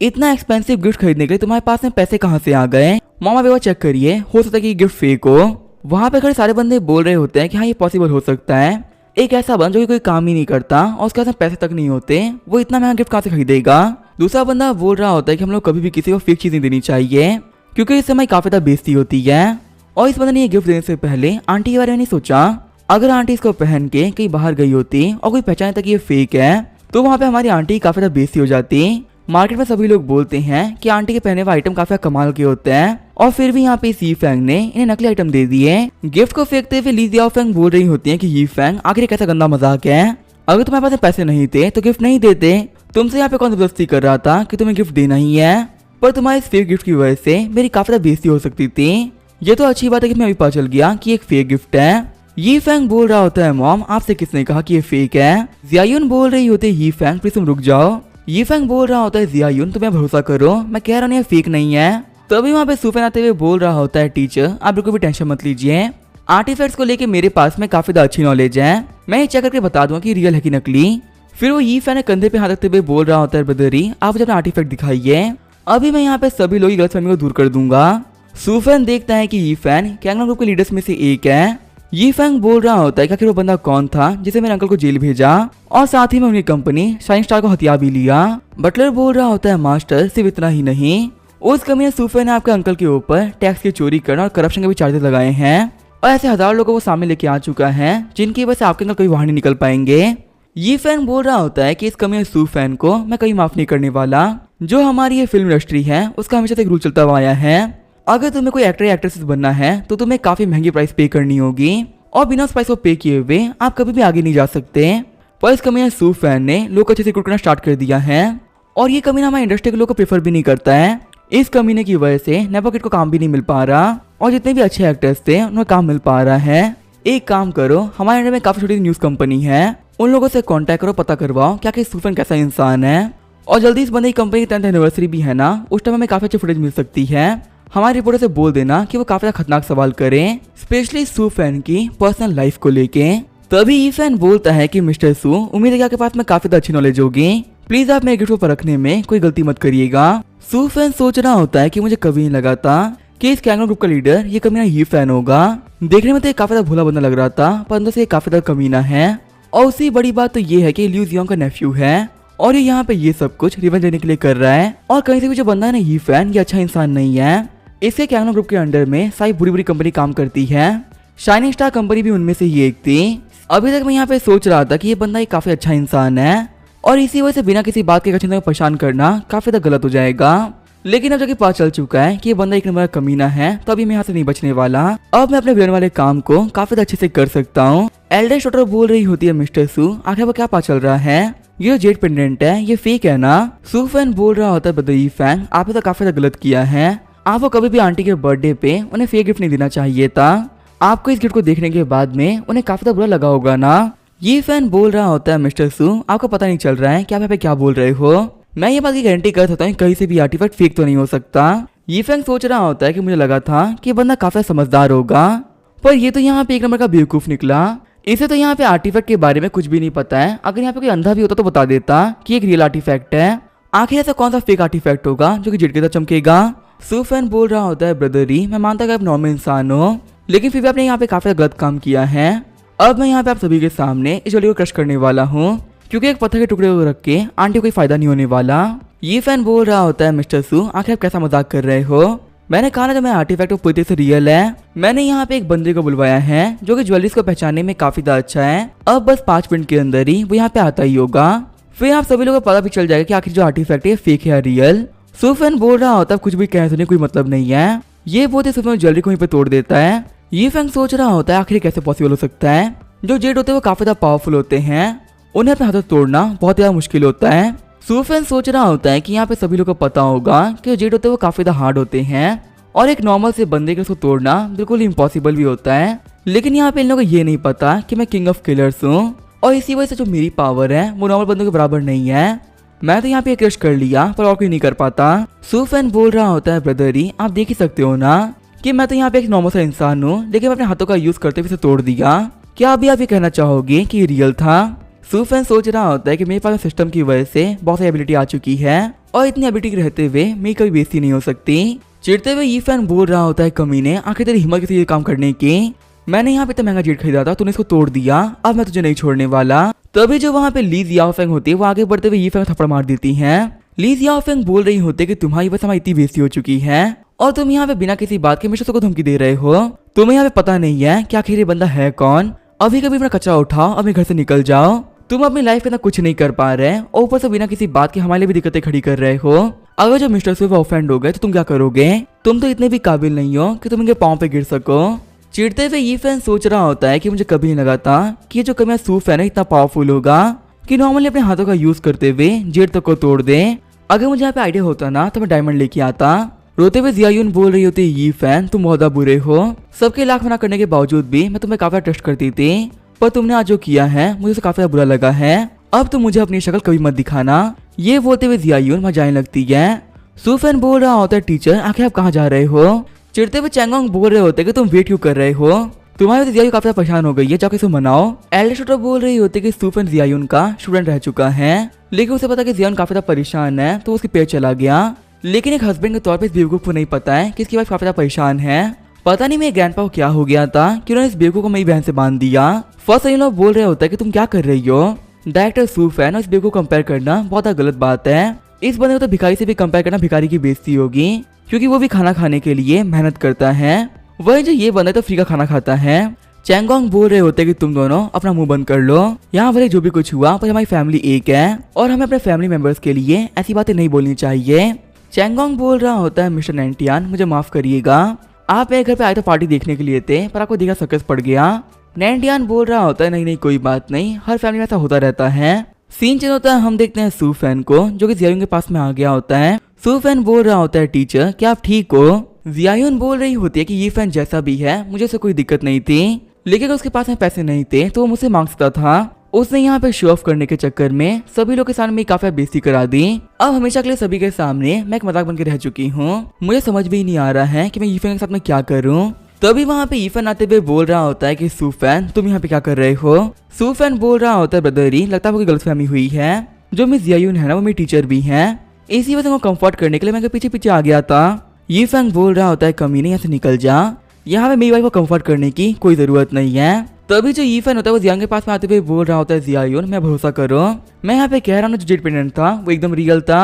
S1: इतना एक्सपेंसिव गिफ्ट खरीदने के लिए तुम्हारे पास में पैसे कहाँ से आ गए। मामा बेवा चेक करिए, हो सकता है कि गिफ्ट फेक हो। वहाँ पे खड़े सारे बंदे बोल रहे होते हैं कि हाँ ये पॉसिबल हो सकता है, एक ऐसा बंदा जो कि कोई काम ही नहीं करता और उसके पास पैसे तक नहीं होते, वो इतना महंगा गिफ्ट कहाँ से खरीदेगा। दूसरा बंदा बोल रहा होता है कि हम लोग कभी भी किसी को फेक चीजें देनी चाहिए क्योंकि इस समय काफी ज्यादा बेइज्जती होती है। और इस बंदे ने ये गिफ्ट देने से पहले आंटी के बारे में नहीं सोचा, अगर आंटी इसको पहन के कहीं बाहर गई होती और कोई पहचाने तक ये फेक है तो वहाँ पे हमारी आंटी काफी ज्यादा बेइज्जती हो जाती। मार्केट में सभी लोग बोलते हैं कि आंटी के पहने हुए आइटम काफी कमाल के होते हैं और फिर भी यहाँ पे यीफैंग ने इन्हें नकली आइटम दे दिए। गिफ्ट को फेंकते हुए ली जियाओफैंग बोल रही होती है कि यीफैंग आखिर कैसा गंदा मजाक है, अगर तुम्हारे पास पैसे नहीं थे तो गिफ्ट नहीं देते, तुमसे यहाँ पे कौन जबरदस्ती कर रहा था कि तुम्हें गिफ्ट देना ही है, पर तुम्हारे इस फेक गिफ्ट की वजह से मेरी काफी ज्यादा बेइज्जती हो सकती थी। ये तो अच्छी बात है कि मैं अभी पता चल गया कि एक फेक गिफ्ट है। यीफैंग बोल रहा होता है, मॉम आपसे किसने कहा कि ये फेक है। जियायुन बोल रही होती है, यीफैंग प्लीज तुम रुक जाओ। यीफैंग बोल रहा होता है, जियायुन तुम्हें भरोसा करो, मैं कह रहा हूँ ये फेक नहीं है। तभी वहाँ पे सूफैन आते हुए बोल रहा होता है, टीचर आप बिल्कुल भी टेंशन मत लीजिए, आर्टिफैक्ट्स को लेके मेरे पास में काफी ज्यादा अच्छी नॉलेज है, मैं ये चेक करके बता दूंगा कि रियल है कि नकली। फिर वो यीफैंग ने कंधे पे हाथ रखते हुए बोल रहा होता है, ब्रदरी आप मुझे अपना आर्टिफैक्ट दिखाइए, अभी मैं यहाँ पे सभी लोग की गलतफहमी को दूर कर दूंगा। सूफैन देखता है कि यीफैंग कैंगना ग्रुप के लीडर्स में से एक है। यीफैंग बोल रहा होता है कि आखिर वो बंदा कौन था जिसे मेरे अंकल को जेल भेजा और साथ ही में उनकी कंपनी शाइन स्टार को हथिया भी लिया। बटलर बोल रहा होता है, मास्टर सिर्फ इतना ही नहीं, उस कमीने सूफैन ने आपके अंकल के ऊपर टैक्स की चोरी करना और करप्शन के भी चार्जेस लगाए हैं और ऐसे हजारों लोगों को सामने लेके आ चुका है जिनकी वजह से आपके अंकल कभी बाहर नहीं निकल पाएंगे। यीफैंग बोल रहा होता है कि इस कमीने सूफैन को मैं कहीं माफ नहीं करने वाला, जो हमारी ये फिल्म इंडस्ट्री है उसका हमेशा से एक रूल चलता हुआ आया है, अगर तुम्हें कोई एक्टर या एक्ट्रेसेस बनना है तो तुम्हें काफी महंगी प्राइस पे करनी होगी और बिना उस प्राइस को पे किए हुए आप कभी भी आगे नहीं जा सकते। पर इस कमीने सूफैन ने लोग को अच्छे से रिक्रूट करना स्टार्ट कर दिया है और ये कमीना हमारी इंडस्ट्री के लोग को प्रेफर भी नहीं करता है। इस कमीने की वजह से नेपोकिड को काम भी नहीं मिल पा रहा और जितने भी अच्छे एक्टर्स थे उन्हें काम मिल पा रहा है। एक काम करो, हमारे इंडिया में काफी छोटी न्यूज कंपनी है, उन लोगों से कांटेक्ट करो, पता करवाओ क्या कि सूफन कैसा इंसान है। और जल्दी इस बंदे की कंपनी की 10th एनिवर्सरी भी है ना, उस टाइम हमें काफी अच्छी फुटेज मिल सकती है। हमारे रिपोर्टर से बोल देना कि वो काफी ज्यादा खतरनाक सवाल करें, स्पेशली सू फैन की पर्सनल लाइफ को लेके। तभी ई फैन बोलता है कि मिस्टर सू, उम्मीद है कि आपके पास में काफी अच्छी नॉलेज होगी, प्लीज आप मेरे गिफ्ट को परखने में कोई गलती मत करिएगा। सू फैन सोच रहा होता है कि मुझे कभी नहीं लगा था कि इस कैंगरो ग्रुप का लीडर ये कमीना ही फैन होगा। देखने में तो ये काफी ज्यादा भोला बंदा लग रहा था, पर अंदर से ये काफी ज्यादा कमीना है। और उससे बड़ी बात तो ये है कि लियू जियोंग का नेफ्यू है और ये यहाँ पे ये सब कुछ रिवेंज लेने के लिए कर रहा है। और कहीं से भी जो बंदा है ना ही फैन, ये अच्छा इंसान नहीं है। इसके कैंगरो ग्रुप के अंडर में सारी बुरी बुरी कंपनी काम करती है, शाइनिंग स्टार कंपनी भी उनमें से ही एक थी। अभी तक मैं यहाँ पे सोच रहा था कि ये बंदा एक काफी अच्छा इंसान है और इसी वजह से बिना किसी बात के चिंता में परेशान करना काफी ज्यादा गलत हो जाएगा। लेकिन अब जब पता चल चुका है कि ये बंदा एक नंबर का कमीना है, तो अभी मैं यहाँ से नहीं बचने वाला। अब मैं अपने विलन वाले काम को काफी अच्छे से कर सकता हूँ। एल्डर शॉटर बोल रही होती है, मिस्टर सू आखिर वो क्या पता चल रहा है, ये जेड पेंडेंट है ये फेक है ना। सू फैन बोल रहा होता है, बदई फैन आपने तो काफी गलत किया है, आपको कभी भी आंटी के बर्थडे पे उन्हें फेक गिफ्ट नहीं देना चाहिए था। आपको इस गिफ्ट को देखने के बाद में उन्हें काफी ज्यादा बुरा लगा होगा ना। ये फैन बोल रहा होता है, मिस्टर सू आपको पता नहीं चल रहा है कि आप यहाँ पे क्या बोल रहे हो, मैं ये बात की गारंटी कर सकता हूँ कहीं से भी आर्टिफैक्ट फेक तो नहीं हो सकता। ये फैन सोच रहा होता है कि मुझे लगा था कि बंदा काफी समझदार होगा, पर ये तो यहाँ पे एक नंबर का बेवकूफ निकला। इसे तो यहाँ पे आर्टिफैक्ट के बारे में कुछ भी नहीं पता है। अगर यहाँ पे कोई अंधा भी होता तो बता देता कि एक रियल आर्टिफैक्ट है। आखिर ऐसा कौन सा फेक आर्टिफैक्ट होगा जो कि जेड के साथ चमकेगा। सू फैन बोल रहा होता है, ब्रदरी मैं मानता कि आप नॉर्मल इंसान हो, लेकिन फिर भी आपने यहाँ पे काफी गलत काम किया है। अब मैं यहाँ पे आप सभी के सामने इस वीडियो को क्रश करने वाला हूँ, क्योंकि एक पत्थर के टुकड़े को रख के आंटी को कोई फायदा नहीं होने वाला। ये फैन बोल रहा होता है, मिस्टर सू आखिर आप कैसा मजाक कर रहे हो, मैंने कहा ना जब मैं आर्टिफैक्ट पूरी तरह से रियल है। मैंने यहाँ पे एक बंदे को बुलवाया है जो कि ज्वेलरीज को पहचानने में काफी ज्यादा अच्छा है। अब बस 5 मिनट के अंदर ही वो यहाँ पे आता ही होगा, फिर आप सभी लोगों को पता भी चल जाएगा कि आखिर जो आर्टिफैक्ट है फेक है या रियल। सू फैन बोल रहा होता है, कुछ भी कहने सुनने कोई मतलब नहीं है, ये बोलते सू फैन ज्वेलरी को वहीं पे तोड़ देता है। ये फैन सोच रहा होता है आखिर कैसे पॉसिबल हो सकता है, जो जेड होते हैं वो काफी ज्यादा पावरफुल होते हैं, उन्हें अपने हाथों तोड़ना बहुत ज्यादा मुश्किल होता है। सू फैन सोच रहा होता है कि यहाँ पे सभी लोग को पता होगा कि जेड होते हैं वो काफी ज्यादा हार्ड होते हैं और एक नॉर्मल से बंदे के उसको तोड़ना बिल्कुल इम्पॉसिबल भी होता है। लेकिन यहाँ पे इन लोगों को ये नहीं पता कि मैं किंग ऑफ किलर्स हूँ और इसी वजह से जो मेरी पावर है वो नॉर्मल बंदों के बराबर नहीं है। मैं तो यहाँ पे क्रश कर लिया पर और कोई नहीं कर पाता। सू फैन बोल रहा होता है, ब्रदरी आप देख ही सकते हो ना कि मैं तो यहाँ पे एक नॉर्मल सा इंसान हूँ, लेकिन अपने हाथों का यूज करते हुए इसे तोड़ दिया, क्या अभी आप ये कहना चाहोगे कि रियल था। सू फैन सोच रहा होता है कि मेरे पास सिस्टम की वजह से बहुत सारी एबिलिटी आ चुकी है और इतनी एबिलिटी रहते हुए मेरी कभी बेइज्जती नहीं हो सकती। चिढ़ते हुए ये फैन बोल रहा होता है, कमीने आखिर तेरी हिम्मत कैसे ये काम करने की, मैंने यहाँ पे तो महंगा जेट खरीदा था, तूने इसको तोड़ दिया, अब मैं तुझे नहीं छोड़ने वाला। तभी जो वहाँ पे ली जियाओ फेंग होती है वो आगे बढ़ते हुए ये फैंग थप्पड़ मार देती है। ली जियाओ फेंग बोल रही होती है कि तुम्हारी बस हमारी इतनी बेइज्जती हो चुकी है और तुम यहाँ पे बिना किसी बात के मिस्टर को धमकी दे रहे हो, तुम्हें यहाँ पे पता नहीं है कि आखिर ये बंदा है कौन। अभी कभी अपना कचरा उठाओ, अपने घर से निकल जाओ, तुम अपनी लाइफ में ना कुछ नहीं कर पा रहे और ऊपर से बिना किसी बात के हमारे लिए भी दिक्कतें खड़ी कर रहे हो। अगर जो मिस्टर से ऑफेंड हो गए तो तुम क्या करोगे, तुम तो इतने भी काबिल नहीं हो कि तुम इनके पाँव पे गिर सको। चिढ़ते हुए ये फैन सोच रहा होता है कि मुझे कभी नहीं लगा था कि ये जो कमियां सू फैन है इतना पावरफुल होगा कि नॉर्मली अपने हाथों का यूज करते हुए जेड तक को तोड़ दे। अगर मुझे यहाँ पे आइडिया होता ना तो मैं डायमंड लेके आता। रोते हुए जियायून बोल रही होती, ये फैन तुम बहुत बुरे हो, सबके लाख मना करने के बावजूद भी मैं तुम्हें काफी ट्रस्ट करती थी, पर तुमने आज जो किया है मुझे उसे काफी बुरा लगा है, अब तुम मुझे अपनी शक्ल कभी मत दिखाना। ये बोलते हुए जियायून वहाँ जाने लगती है। सू फैन बोल रहा होता है, टीचर आखिर आप कहाँ जा रहे हो। चिढ़ते हुए चैंगोंग बोल रहे होते कि तुम वेट क्यों कर रहे हो, तुम्हारी वजह से जियायून काफी परेशान हो गई है, जाके इसे मनाओ। एल्डर शूटर बोल रही होती कि सू फैन जियायून का स्टूडेंट रह चुका है, लेकिन उसे पता कि जियायून काफी ज्यादा परेशान है तो उसके पेट चला गया। लेकिन एक हस्बैंड के तौर पे इस बेवकूफ को नहीं पता है कि इसकी वाइफ काफी ज्यादा परेशान है। पता नहीं मेरे ग्रैंडपा को क्या हो गया था कि उन्होंने इस बेवकूफ को मेरी बहन से बांध दिया। फर्स्ट इन लोग बोल रहे होता है कि तुम क्या कर रही हो। डायरेक्टर सू फैन और इस बेवकूफ को कंपेयर करना बहुत गलत बात है। इस बंदे को तो भिखारी से भी कंपेयर करना भिखारी की बेइज्जती होगी, क्योंकि वो भी खाना खाने के लिए मेहनत करता है, वही जो ये बंदा तो फ्री का खाना खाता है। चैंगोंग बोल रहे होते कि तुम दोनों अपना मुंह बंद कर लो, यहाँ पर जो भी कुछ हुआ पर हमारी फैमिली एक है और हमें अपने फैमिली मेंबर्स के लिए ऐसी बातें नहीं बोलनी चाहिए। चैंगोंग बोल रहा होता है, मिस्टर नैंटियान मुझे माफ करिएगा, आप मेरे घर पे आए तो पार्टी देखने के लिए थे पर आपको देखा सर्कस पड़ गया। नैंटियान बोल रहा होता है, नहीं नहीं कोई बात नहीं, हर फैमिली में ऐसा होता रहता है। सीन चेंज होता है, हम देखते हैं सू फैन को जो कि जियायून के पास में आ गया होता है। सू फैन बोल रहा होता है, टीचर क्या आप ठीक हो। जियायुन बोल रही होती है कि ये फैन जैसा भी है मुझे उससे कोई दिक्कत नहीं थी, लेकिन अगर उसके पास में पैसे नहीं थे तो वो मुझसे मांग सकता था। उसने यहाँ पे शो ऑफ करने के चक्कर में सभी लोग के सामने मेरी काफी बेइज्जती करा दी। अब हमेशा के लिए सभी के सामने मैं एक मजाक बन के रह चुकी हूँ। मुझे समझ भी नहीं आ रहा है कि मैं यीफन के साथ में क्या करूँ। तभी वहाँ पे यीफन आते हुए बोल रहा होता है कि सूफैन तुम यहाँ पे क्या कर रहे हो। सूफैन बोल रहा होता है ब्रदरी लगता है वो गलतफहमी हुई है, जो मिस जियायुन है ना वो मेरी टीचर भी है, इसी वजह से वो कंफर्ट करने के लिए मैं पीछे पीछे आ गया था। यीफन बोल रहा होता है कमीने यहाँ से निकल जा, यहाँ पे मेरी वाइफ को कंफर्ट करने की कोई जरूरत नहीं है। तभी जो यीफन होता है वो जियांग के पास में आते हुए बोल रहा होता है जियायुन मैं भरोसा करो, मैं यहाँ पे कह रहा हूँ जो जेट पेंडेंट था वो एकदम रियल था,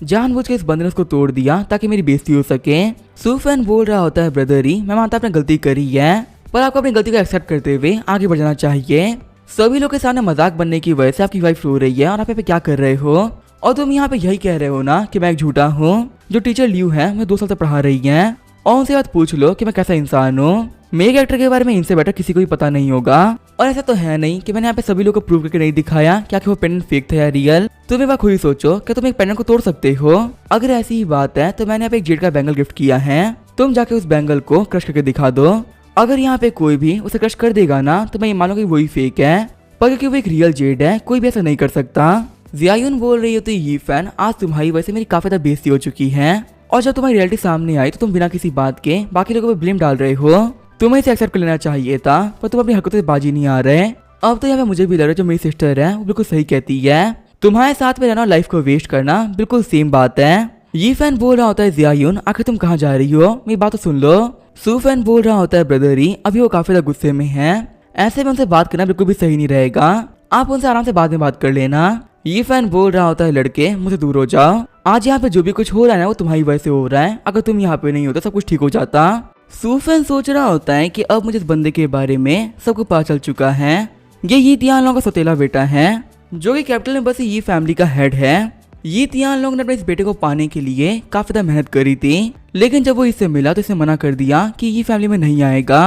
S1: जानबूझ के इस बंदे ने उसको तोड़ दिया ताकि मेरी बेइज्जती हो सके। सूफैन बोल रहा होता है ब्रदरी मैं मानता आपने गलती करी है, पर आपको अपनी गलती को एक्सेप्ट करते हुए आगे बढ़ जाना चाहिए। सभी लोग के सामने मजाक बनने की वजह से आपकी वाइफ रो रही है और आप यहाँ पे क्या कर रहे हो, और तुम यहाँ पे यही कह रहे हो ना कि मैं एक झूठा हूँ। जो टीचर लियू है मुझे 2 साल से पढ़ा रही है, और उनसे बात पूछ लो कि मैं कैसा इंसान हूँ। मेरे कैरेक्टर के बारे में इनसे बेटर किसी को भी पता नहीं होगा, और ऐसा तो है नहीं कि मैंने यहाँ पे सभी लोगों को प्रूव करके नहीं दिखाया क्या कि वो पेंडेंट फेक था या रियल। तुम एक बार खुद ही सोचो कि तुम एक पेंडेंट को तोड़ सकते हो। अगर ऐसी ही बात है तो मैंने यहाँ पे एक जेड का बैंगल गिफ्ट किया है, तुम जाके उस बैंगल को क्रश करके दिखा दो। अगर यहाँ पे कोई भी उसे क्रश कर देगा ना तो मैं ये मानूंगा वही फेक है, पर क्योंकि वो एक रियल जेड है कोई भी ऐसा नहीं कर सकता। जियायुन बोल रही होती ये फैन आज तुम्हारी वजह से मेरी काफी ज्यादा बेइज्जती हो चुकी है, और जब तुम्हारी रियलिटी सामने आई तो तुम बिना किसी बात के बाकी लोगों पे ब्लेम डाल रहे हो। तुम्हें इसे एक्सेप्ट कर लेना चाहिए था, पर तुम अपनी हरकतों से बाजी नहीं आ रहे। अब तो यहाँ पे मुझे भी लग रहा है जो मेरी सिस्टर है वो बिल्कुल सही कहती है, तुम्हारे साथ में रहना और लाइफ को वेस्ट करना बिल्कुल सेम बात है। ये फैन बोल रहा होता है जियायुन आखिर तुम कहाँ जा रही हो, मेरी बात तो सुन लो। सूफैन बोल रहा होता है ब्रदरी अभी वो काफी ज्यादा गुस्से में है, ऐसे में उनसे बात करना बिल्कुल भी सही नहीं रहेगा, आप उनसे आराम से बाद में बात कर लेना। ये फैन बोल रहा होता है लड़के मुझे दूर हो जाओ, आज यहाँ पे जो भी कुछ हो रहा है ना वो तुम्हारी वजह से हो रहा है, अगर तुम यहाँ पे नहीं होता सब कुछ ठीक हो जाता। सूफैन सोच रहा होता है कि अब मुझे इस बंदे के बारे में सबको पता चल चुका है, ये तियान का सौतेला बेटा है जो कि कैपिटल में बस ये फैमिली का हेड है। ये तियान लोग ने अपने इस बेटे को पाने के लिए काफी ज्यादा मेहनत करी थी, लेकिन जब वो इससे मिला तो इसने मना कर दिया कि ये फैमिली में नहीं आएगा,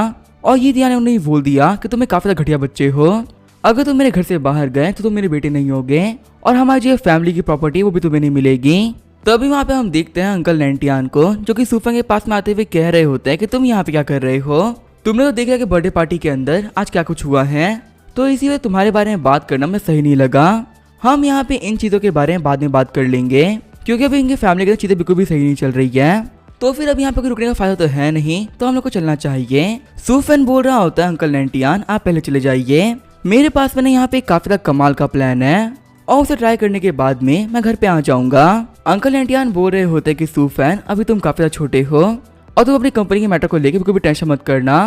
S1: और ये तियान ने उन्हें बोल दिया कि तुम्हें काफी ज्यादा घटिया बच्चे हो, अगर तुम मेरे घर से बाहर गए तो तुम मेरे बेटे नहीं होगे, और हमारी जो फैमिली की प्रॉपर्टी है वो भी तुम्हें नहीं मिलेगी। तभी वहाँ पे हम देखते हैं अंकल नैंटियान को जो कि सूफैन के पास में आते हुए कह रहे होते हैं कि तुम यहाँ पे क्या कर रहे हो, तुमने तो देखा कि बर्थडे पार्टी के अंदर आज क्या कुछ हुआ है, तो इसी वजह तुम्हारे बारे में बात करना मुझे सही नहीं लगा। हम यहाँ पे इन चीजों के बारे में बाद में बात कर लेंगे, क्योंकि अभी इनके फैमिली के चीजें बिल्कुल भी सही नहीं चल रही है, तो फिर अब यहाँ पे कोई रुकने का फायदा तो है नहीं, तो हम लोग को चलना चाहिए। सूफैन बोल रहा होता है अंकल नैंटियान आप पहले चले जाइए, मेरे पास में यहाँ पे काफी ज्यादा कमाल का प्लान है, और उसे ट्राई करने के बाद में मैं घर पे आ जाऊंगा। अंकल नैंटियान बोल रहे होते हैं कि सूफैन अभी तुम काफी ज्यादा छोटे हो, और तुम अपनी कंपनी के मैटर को लेकर बिल्कुल भी टेंशन मत करना,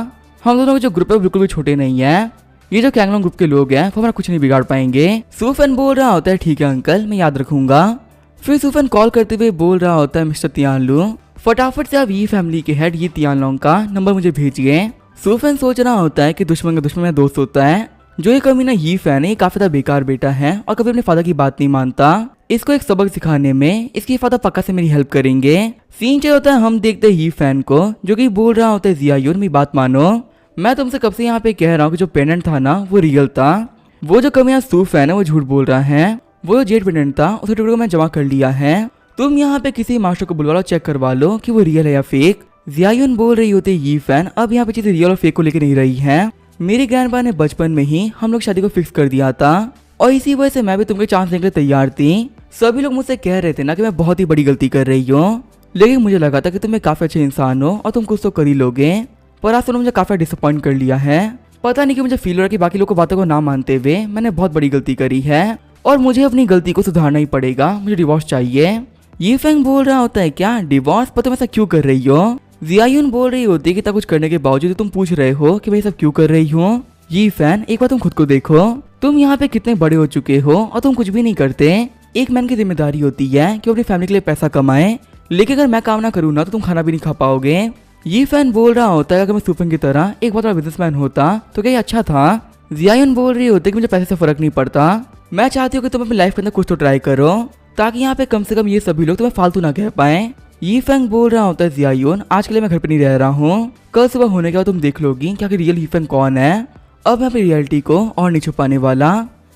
S1: हम दोनों के जो ग्रुप है बिल्कुल भी छोटे नहीं है, ये जो कैंगलोंग ग्रुप के लोग हैं वो हमारा कुछ नहीं बिगाड़ पाएंगे। सूफैन बोल रहा होता है ठीक है अंकल मैं याद रखूंगा। फिर सूफैन कॉल करते हुए बोल रहा होता है मिस्टर तियानलू फटाफट से आप ये फैमिली के हेड ये तियानलोंग का नंबर मुझे भेजिए। सूफैन सोच रहा होता है कि दुश्मन का दुश्मन मेरा दोस्त होता है, जो ये कमीना ही फैन है काफी ज्यादा बेकार बेटा है और कभी अपने फादर की बात नहीं मानता, इसको एक सबक सिखाने में इसके फादर पक्का से मेरी हेल्प करेंगे। सीन चल होता है हम देखते हैं ही फैन को जो कि बोल रहा होता है जियायुन मेरी बात मानो, मैं तुमसे कब से यहाँ पे कह रहा हूँ कि जो पेंडेंट था ना वो रियल था, वो जो कमीना सूफैन है वो झूठ बोल रहा है, वो जो जेट पेंडेंट था उसे टुकड़े को मैं जमा कर लिया है, तुम यहाँ पे किसी मास्टर को बुलवा लो चेक करवा लो कि वो रियल है या फेक। जियायुन बोल रही होती ये फैन अब यहाँ पे चीजें रियल और फेक को लेकर नहीं रही है, मेरे ग्रैंडपा ने बचपन में ही हम लोग शादी को फिक्स कर दिया था, और इसी वजह से मैं भी तुमको चांस देने के लिए तैयार थी। सभी लोग मुझसे कह रहे थे ना कि मैं बहुत ही बड़ी गलती कर रही हूँ, लेकिन मुझे लगा था कि तुम एक काफी अच्छे इंसान हो और तुम कुछ तो कर ही लोगे, पर आज तुमने मुझे काफी डिसअपॉइंट कर लिया है। पता नहीं कि मुझे फील हो रहा है कि बाकी लोगों को बातों को ना मानते हुए मैंने बहुत बड़ी गलती करी है, और मुझे अपनी गलती को सुधारना ही पड़ेगा, मुझे डिवोर्स चाहिए। ये फैंग बोल रहा होता है क्या डिवोर्स, पर तुम ऐसा क्यों कर रही हो। जियायुन बोल रही होती है कि इतना कुछ करने के बावजूद तुम पूछ रहे हो कि मैं सब क्यों कर रही हूँ। ये फैन एक बार तुम खुद को देखो, तुम यहाँ पे कितने बड़े हो चुके हो और तुम कुछ भी नहीं करते। एक मैन की जिम्मेदारी होती है कि अपनी फैमिली के लिए पैसा कमाए, लेकिन अगर मैं काम ना करूँ ना तो तुम खाना भी नहीं खा पाओगे। ये फैन बोल रहा होता है अगर मैं सूफैन की तरह एक बहुत बड़ा बिजनेसमैन होता तो क्या ये अच्छा था। जियायुन बोल रही होती है कि मुझे पैसे से फर्क नहीं पड़ता, मैं चाहती हूँ कि तुम अपनी लाइफ के अंदर कुछ तो ट्राई करो, ताकि यहाँ पे कम से कम ये सभी लोग तुम्हें फालतू ना कह पाए। ये फैंग बोल रहा होता है जियायुन आज के लिए मैं घर पे नहीं रह रहा हूँ, कल सुबह होने के बाद तुम देख लोगी कि आखिर रियल हीफैंग कौन है, अब मैं अपनी रियलिटी को और नहीं छुपाने वाला।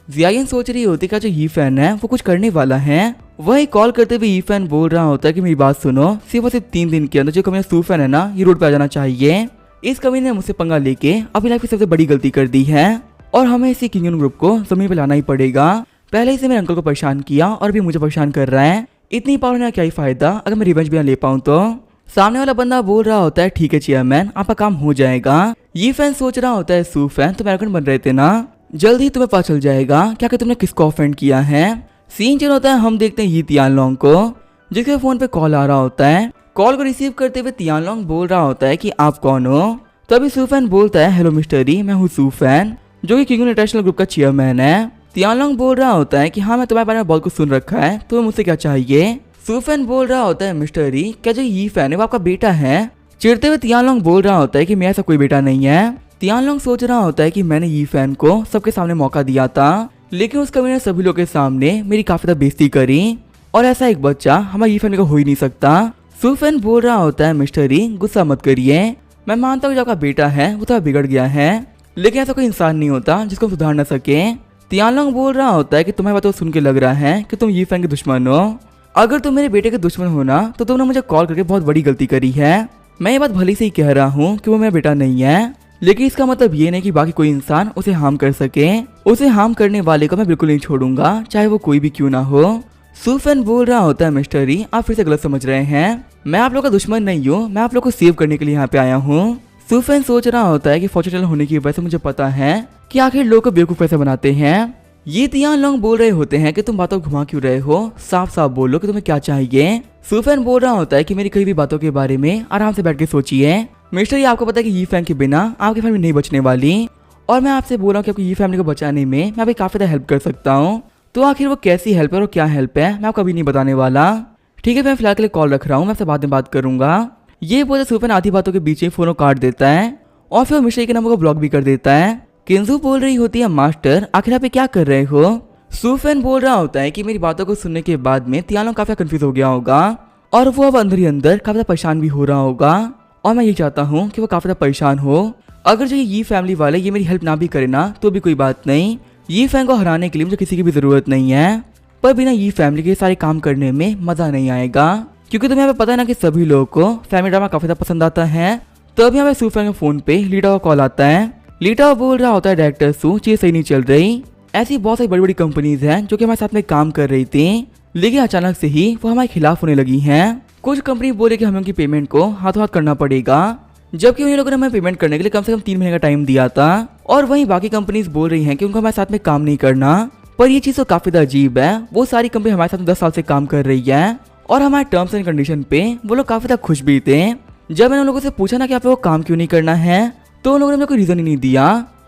S1: जियायुन सोच रही होती है जो ही फैन है वो कुछ करने वाला है, वही कॉल करते हुए ईफैन बोल रहा होता है कि मेरी बात सुनो, सिर्फ और सिर्फ 3 दिन के अंदर जो कमीना सूफैन है ना, ये रोड पे आ जाना चाहिए। इस कमीने ने मुझसे पंगा लेके अपनी लाइफ की सबसे बड़ी गलती कर दी है और हमें इसी किंगन ग्रुप को जमीन पे लाना ही पड़ेगा। पहले इसे मेरे अंकल को परेशान किया और अभी मुझे परेशान कर रहा है। इतनी पावर होने का क्या ही फायदा अगर मैं रिवेंज भी ना ले पाऊँ तो। सामने वाला बंदा बोल रहा होता है ठीक है चेयरमैन, आपका काम हो जाएगा। ये फैन सोच रहा होता है सूफैन तुम एरोगेंट बन रहे थे ना, जल्द ही तुम्हें पता चल जाएगा क्या कि तुमने किसको ऑफेंड किया है। सीन चेंज होता है, हम देखते हैं ये तियानलोंग को, जिसके फोन पे कॉल आ रहा होता है। कॉल को रिसीव करते हुए तियानलोंग बोल रहा होता है कि आप कौन हो। तभी सूफैन बोलता है हेलो मिस्टर री, मैं हूँ सूफैन जो कि किंगन इंटरनेशनल ग्रुप का चेयरमैन है। तियानलोंग बोल रहा होता है कि हाँ मैं तुम्हारे बारे में बहुत कुछ सुन रखा है, तुम्हें मुझसे क्या चाहिए। सूफैन बोल रहा होता है मिस्टर री, क्या जो ये फैन है वो आपका बेटा है। चिढ़ते हुए तियानलोंग बोल रहा होता है कि मेरा ऐसा कोई बेटा नहीं है। तियानलोंग सोच रहा होता है कि मैंने ये फैन को सबके सामने मौका दिया था, लेकिन उस कमीने ने सभी लोगों के सामने मेरी काफी ज्यादा बेइज्जती करी और ऐसा एक बच्चा हमारे ये फैन का हो ही नहीं सकता। सूफैन बोल रहा होता है मिस्टर री गुस्सा मत करिए, मैं मानता हूँ जो आपका बेटा है वो तो बिगड़ गया है, लेकिन ऐसा कोई इंसान नहीं होता जिसको सुधार न सके। तियानलोंग बोल रहा होता है कि तुम्हारी बातों सुन के लग रहा है कि तुम ये फैन के दुश्मन हो। अगर तुम मेरे बेटे के दुश्मन हो ना तो तुमने मुझे कॉल करके बहुत बड़ी गलती करी है। मैं ये बात भली से ही कह रहा हूँ कि वो मेरा बेटा नहीं है, लेकिन इसका मतलब ये नहीं कि बाकी कोई इंसान उसे हार्म कर सके। उसे हार्म करने वाले को मैं बिल्कुल नहीं छोड़ूंगा, चाहे वो कोई भी क्यों ना हो। सूफैन बोल रहा होता है मिस्टर री आप फिर से गलत समझ रहे हैं, मैं आप लोग का दुश्मन नहीं हूँ, मैं आप लोग को सेव करने के लिए यहाँ पे आया हूँ। सूफैन सोच रहा होता है कि फॉर्चून टेलर होने की वजह से मुझे पता है कि आखिर लोग को बेवकूफ कैसे बनाते हैं। ये तियानलोंग बोल रहे होते हैं कि तुम बातों को घुमा क्यों रहे हो, साफ साफ बोलो कि तुम्हें क्या चाहिए। सूफैन बोल रहा होता है कि मेरी कई भी बातों के बारे में आराम से बैठ के सोचिए। मिस्टर ये आपको पता है कि ये फैन के बिना आपकी फैमिली नहीं बचने वाली, और मैं आपसे बोल रहा हूँ कि आपकी ये फैमिली को बचाने में मैं अभी काफी ज्यादा हेल्प कर सकता हूँ। तो आखिर वो कैसी हेल्प है और क्या हेल्प है मैं आपको अभी नहीं बताने वाला। ठीक है मैं फिलहाल के लिए कॉल रख रहा हूँ, मैं आपसे बाद में बात करूंगा। ये बोलते सूफैन आधी बातों के बीच में फोन काट देता है और फिर मिस्टर के नंबर को ब्लॉक भी कर देता है। किंजू बोल रही होती है मास्टर आखिर आप क्या कर रहे हो। सूफैन बोल रहा होता है कि मेरी बातों को सुनने के बाद में तियानलोंग काफी कंफ्यूज हो गया होगा और वो अब अंदर ही अंदर काफी ज्यादा परेशान भी हो रहा होगा, और मैं ये चाहता हूँ कि वो काफी ज्यादा परेशान हो। अगर जो ये फैमिली वाले ये मेरी हेल्प ना भी करे ना तो भी कोई बात नहीं, ये फैन को हराने के लिए मुझे किसी की भी जरूरत नहीं है, पर बिना ये फैमिली के सारे काम करने में मजा नहीं आएगा, क्योंकि तुम्हें यहाँ पे पता है ना कि सभी लोगों को फैमिली ड्रामा काफी ज्यादा पसंद आता है। तो अभी हमें सूफैन के फोन पे लीटा का कॉल आता है। लीटा बोल रहा होता है डायरेक्टर सू चीज सही नहीं चल रही, ऐसी बहुत सारी बड़ी बड़ी कंपनीज हैं जो कि हमारे साथ में काम कर रही थी, लेकिन अचानक से ही वो हमारे खिलाफ होने लगी हैं। कुछ कंपनी बोले कि हमें उनकी पेमेंट को हाथों हाथ करना पड़ेगा, जबकि उन लोगों ने हमें पेमेंट करने के लिए कम से कम 3 महीने का टाइम दिया था, और वहीं बाकी कंपनीज बोल रही हैं कि उनको हमारे साथ में काम नहीं करना। पर ये चीज तो काफी अजीब है, वो सारी कंपनी हमारे साथ 10 साल से काम कर रही है और हमारे टर्म्स एंड कंडीशन पे वो लोग काफी खुश भी थे। जब मैंने उन लोगों से पूछा ना कि आप लोग को काम क्यों नहीं करना है, तो उन लोगों ने कोई रीजन ही नहीं दिया।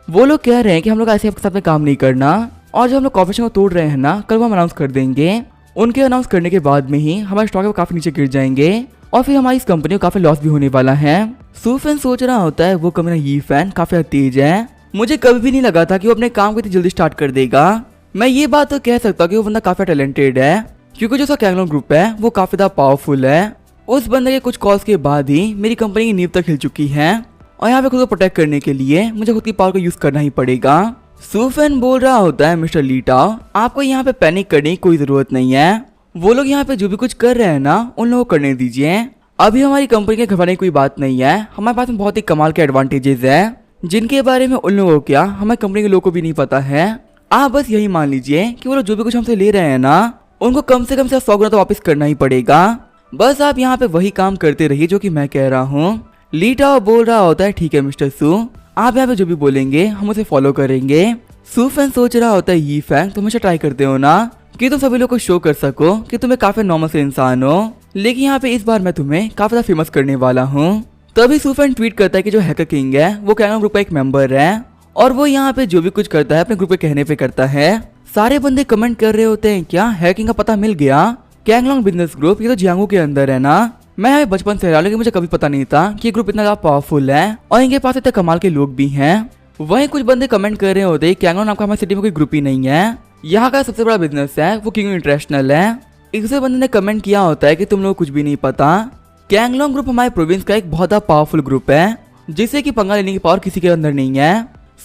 S1: वो लोग कह रहे हैं कि हम लोग ऐसे आपके साथ में काम नहीं करना, और जब हम लोग कॉर्पोरेशन को तोड़ रहे हैं ना कल वो हम अनाउंस कर देंगे। उनके अनाउंस करने के बाद में ही हमारे स्टॉक काफी नीचे गिर जाएंगे और फिर हमारी इस कंपनी को काफी लॉस भी होने वाला है। सूफैन सोच रहा होता है वो कमीना ये फैन काफी तेज है, मुझे कभी भी नहीं लगा था कि वो अपने काम को इतनी जल्दी स्टार्ट कर देगा। मैं ये बात तो कह सकता हूँ कि वो बंदा काफी टैलेंटेड है, क्योंकि जो उसका कैंगलोंग ग्रुप है वो काफी ज्यादा पावरफुल है। उस बंदे के कुछ कॉल्स के बाद ही मेरी कंपनी की नींव तक हिल चुकी है, और यहाँ पे खुद को प्रोटेक्ट करने के लिए मुझे खुद की पावर को यूज करना ही पड़ेगा। सूफैन बोल रहा होता है मिस्टर लीटा आपको यहाँ पे पैनिक करने की कोई जरूरत नहीं है, वो लोग यहाँ पे जो भी कुछ कर रहे हैं ना उन लोगों को करने दीजिए। अभी हमारी कंपनी के घबराने की कोई बात नहीं है, हमारे पास में बहुत ही कमाल के एडवांटेजेस है जिनके बारे में उन लोगों को क्या हमारी कंपनी के लोगों को भी नहीं पता है। आप बस यही मान लीजिए कि वो लोग जो भी कुछ हमसे ले रहे हैं ना उनको कम से 100 गुना तो वापस करना ही पड़ेगा। बस आप यहाँ पे वही काम करते रहिए जो कि मैं कह रहा हूँ। लीटा बोल रहा होता है ठीक है मिस्टर सू, आप यहाँ पे जो भी बोलेंगे हम उसे फॉलो करेंगे। सूफैन सोच रहा होता है ये फैन तुम हमेशा ट्राई करते हो ना कि तुम सभी लोग को शो कर सको कि तुम्हें काफी नॉर्मल से इंसान हो, लेकिन यहाँ पे इस बार मैं तुम्हें काफी ज्यादा फेमस करने वाला हूँ। तभी सूफैन ट्वीट करता है कि जो हैकर किंग है वो कैंगलोंग ग्रुप का एक मेंबर है, और वो यहाँ पे जो भी कुछ करता है अपने ग्रुप के कहने पे करता है। सारे बंदे कमेंट कर रहे होते हैं क्या हैकिंग का पता मिल गया, कैंगलोंग बिजनेस ग्रुप ये तो जियांगू के अंदर है ना। मैं बचपन से रहा, लेकिन मुझे कभी पता नहीं था कि ये ग्रुप इतना ज्यादा पावरफुल है और इनके पास इतने कमाल के लोग भी हैं। वहीं कुछ बंदे कमेंट कर रहे होते कैंगलोंग नाम का हमारी सिटी में कोई ग्रुप ही नहीं है, यहाँ का सबसे बड़ा बिजनेस है वो किंग इंटरनेशनल है। एक दूसरे बंदे ने कमेंट किया होता है कि तुम लोग कुछ भी नहीं पता, कैंगलोंग ग्रुप हमारे प्रोविंस का एक बहुत ज्यादा पावरफुल ग्रुप है जिससे कि पंगा लेने की पावर किसी के अंदर नहीं है।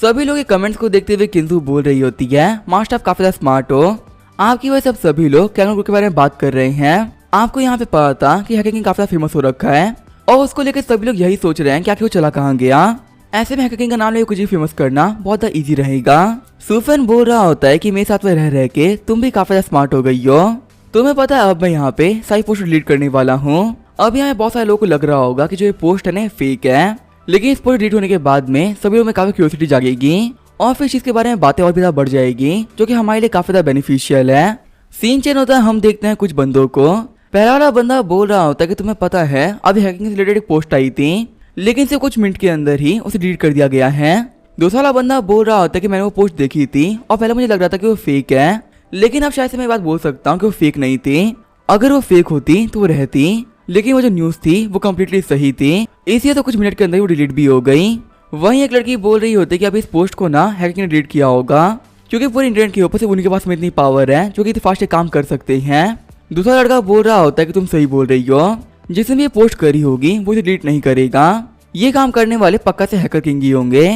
S1: सभी लोग कमेंट्स को देखते हुए किंजू बोल रही होती है मास्टर आप काफी ज्यादा स्मार्ट हो, आपकी वजह से अब सभी लोग कैंगरू ग्रुप के बारे में बात कर रहे हैं। आपको यहाँ पे पता था कि हैकर किंग काफी फेमस हो रखा है और उसको लेकर सभी लोग यही सोच रहे हैं कि आखिर वो चला कहाँ गया। ऐसे में हैकर किंग का नाम लेकर कुछ भी फेमस करना बहुत इजी रहेगा। सुफेन बोल रहा होता है कि मेरे साथ में रह के तुम भी काफी स्मार्ट हो गई हो। तुम्हें पता है अब मैं यहाँ पे सारी पोस्ट डिलीट करने वाला हूँ। अब यहाँ बहुत सारे लोगों को लग रहा होगा कि जो ये पोस्ट है ना फेक है, लेकिन इस पोस्ट डिलीट होने के बाद में सभी लोगों में काफी क्यूरियोसिटी जागेगी और फिर चीज के बारे में बातें और भी ज्यादा बढ़ जाएगी, जो कि हमारे लिए काफी ज्यादा बेनिफिशियल है। सीन चेंज होता है, हम देखते हैं कुछ बंदों को। पहला वाला बंदा बोल रहा होता है कि तुम्हें पता है अभी हैकिंग से रिलेटेड एक पोस्ट आई थी, लेकिन सिर्फ कुछ मिनट के अंदर ही उसे डिलीट कर दिया गया है। दूसरा वाला बंदा बोल रहा होता है कि मैंने वो पोस्ट देखी थी और पहले मुझे लग रहा था कि वो फेक है, लेकिन अब शायद से मैं बात बोल सकता हूँ कि वो फेक नहीं थी। अगर वो फेक होती तो वो रहती, लेकिन वो जो न्यूज थी वो कम्प्लीटली सही थी, इसलिए तो कुछ मिनट के अंदर वो डिलीट भी हो गई। वहीं एक लड़की बोल रही होती कि अब इस पोस्ट को ना हैकिंग ने डिलीट किया होगा, क्योंकि पूरे इंटरनेट के ऊपर से उनके पास में इतनी पावर है जो कि इतनी फास्ट काम कर सकते हैं। दूसरा लड़का बोल रहा होता है कि तुम सही बोल रही हो, जिसने भी ये पोस्ट करी होगी वो इसे डिलीट नहीं करेगा। ये काम करने वाले पक्का से हैकर किंग ही होंगे।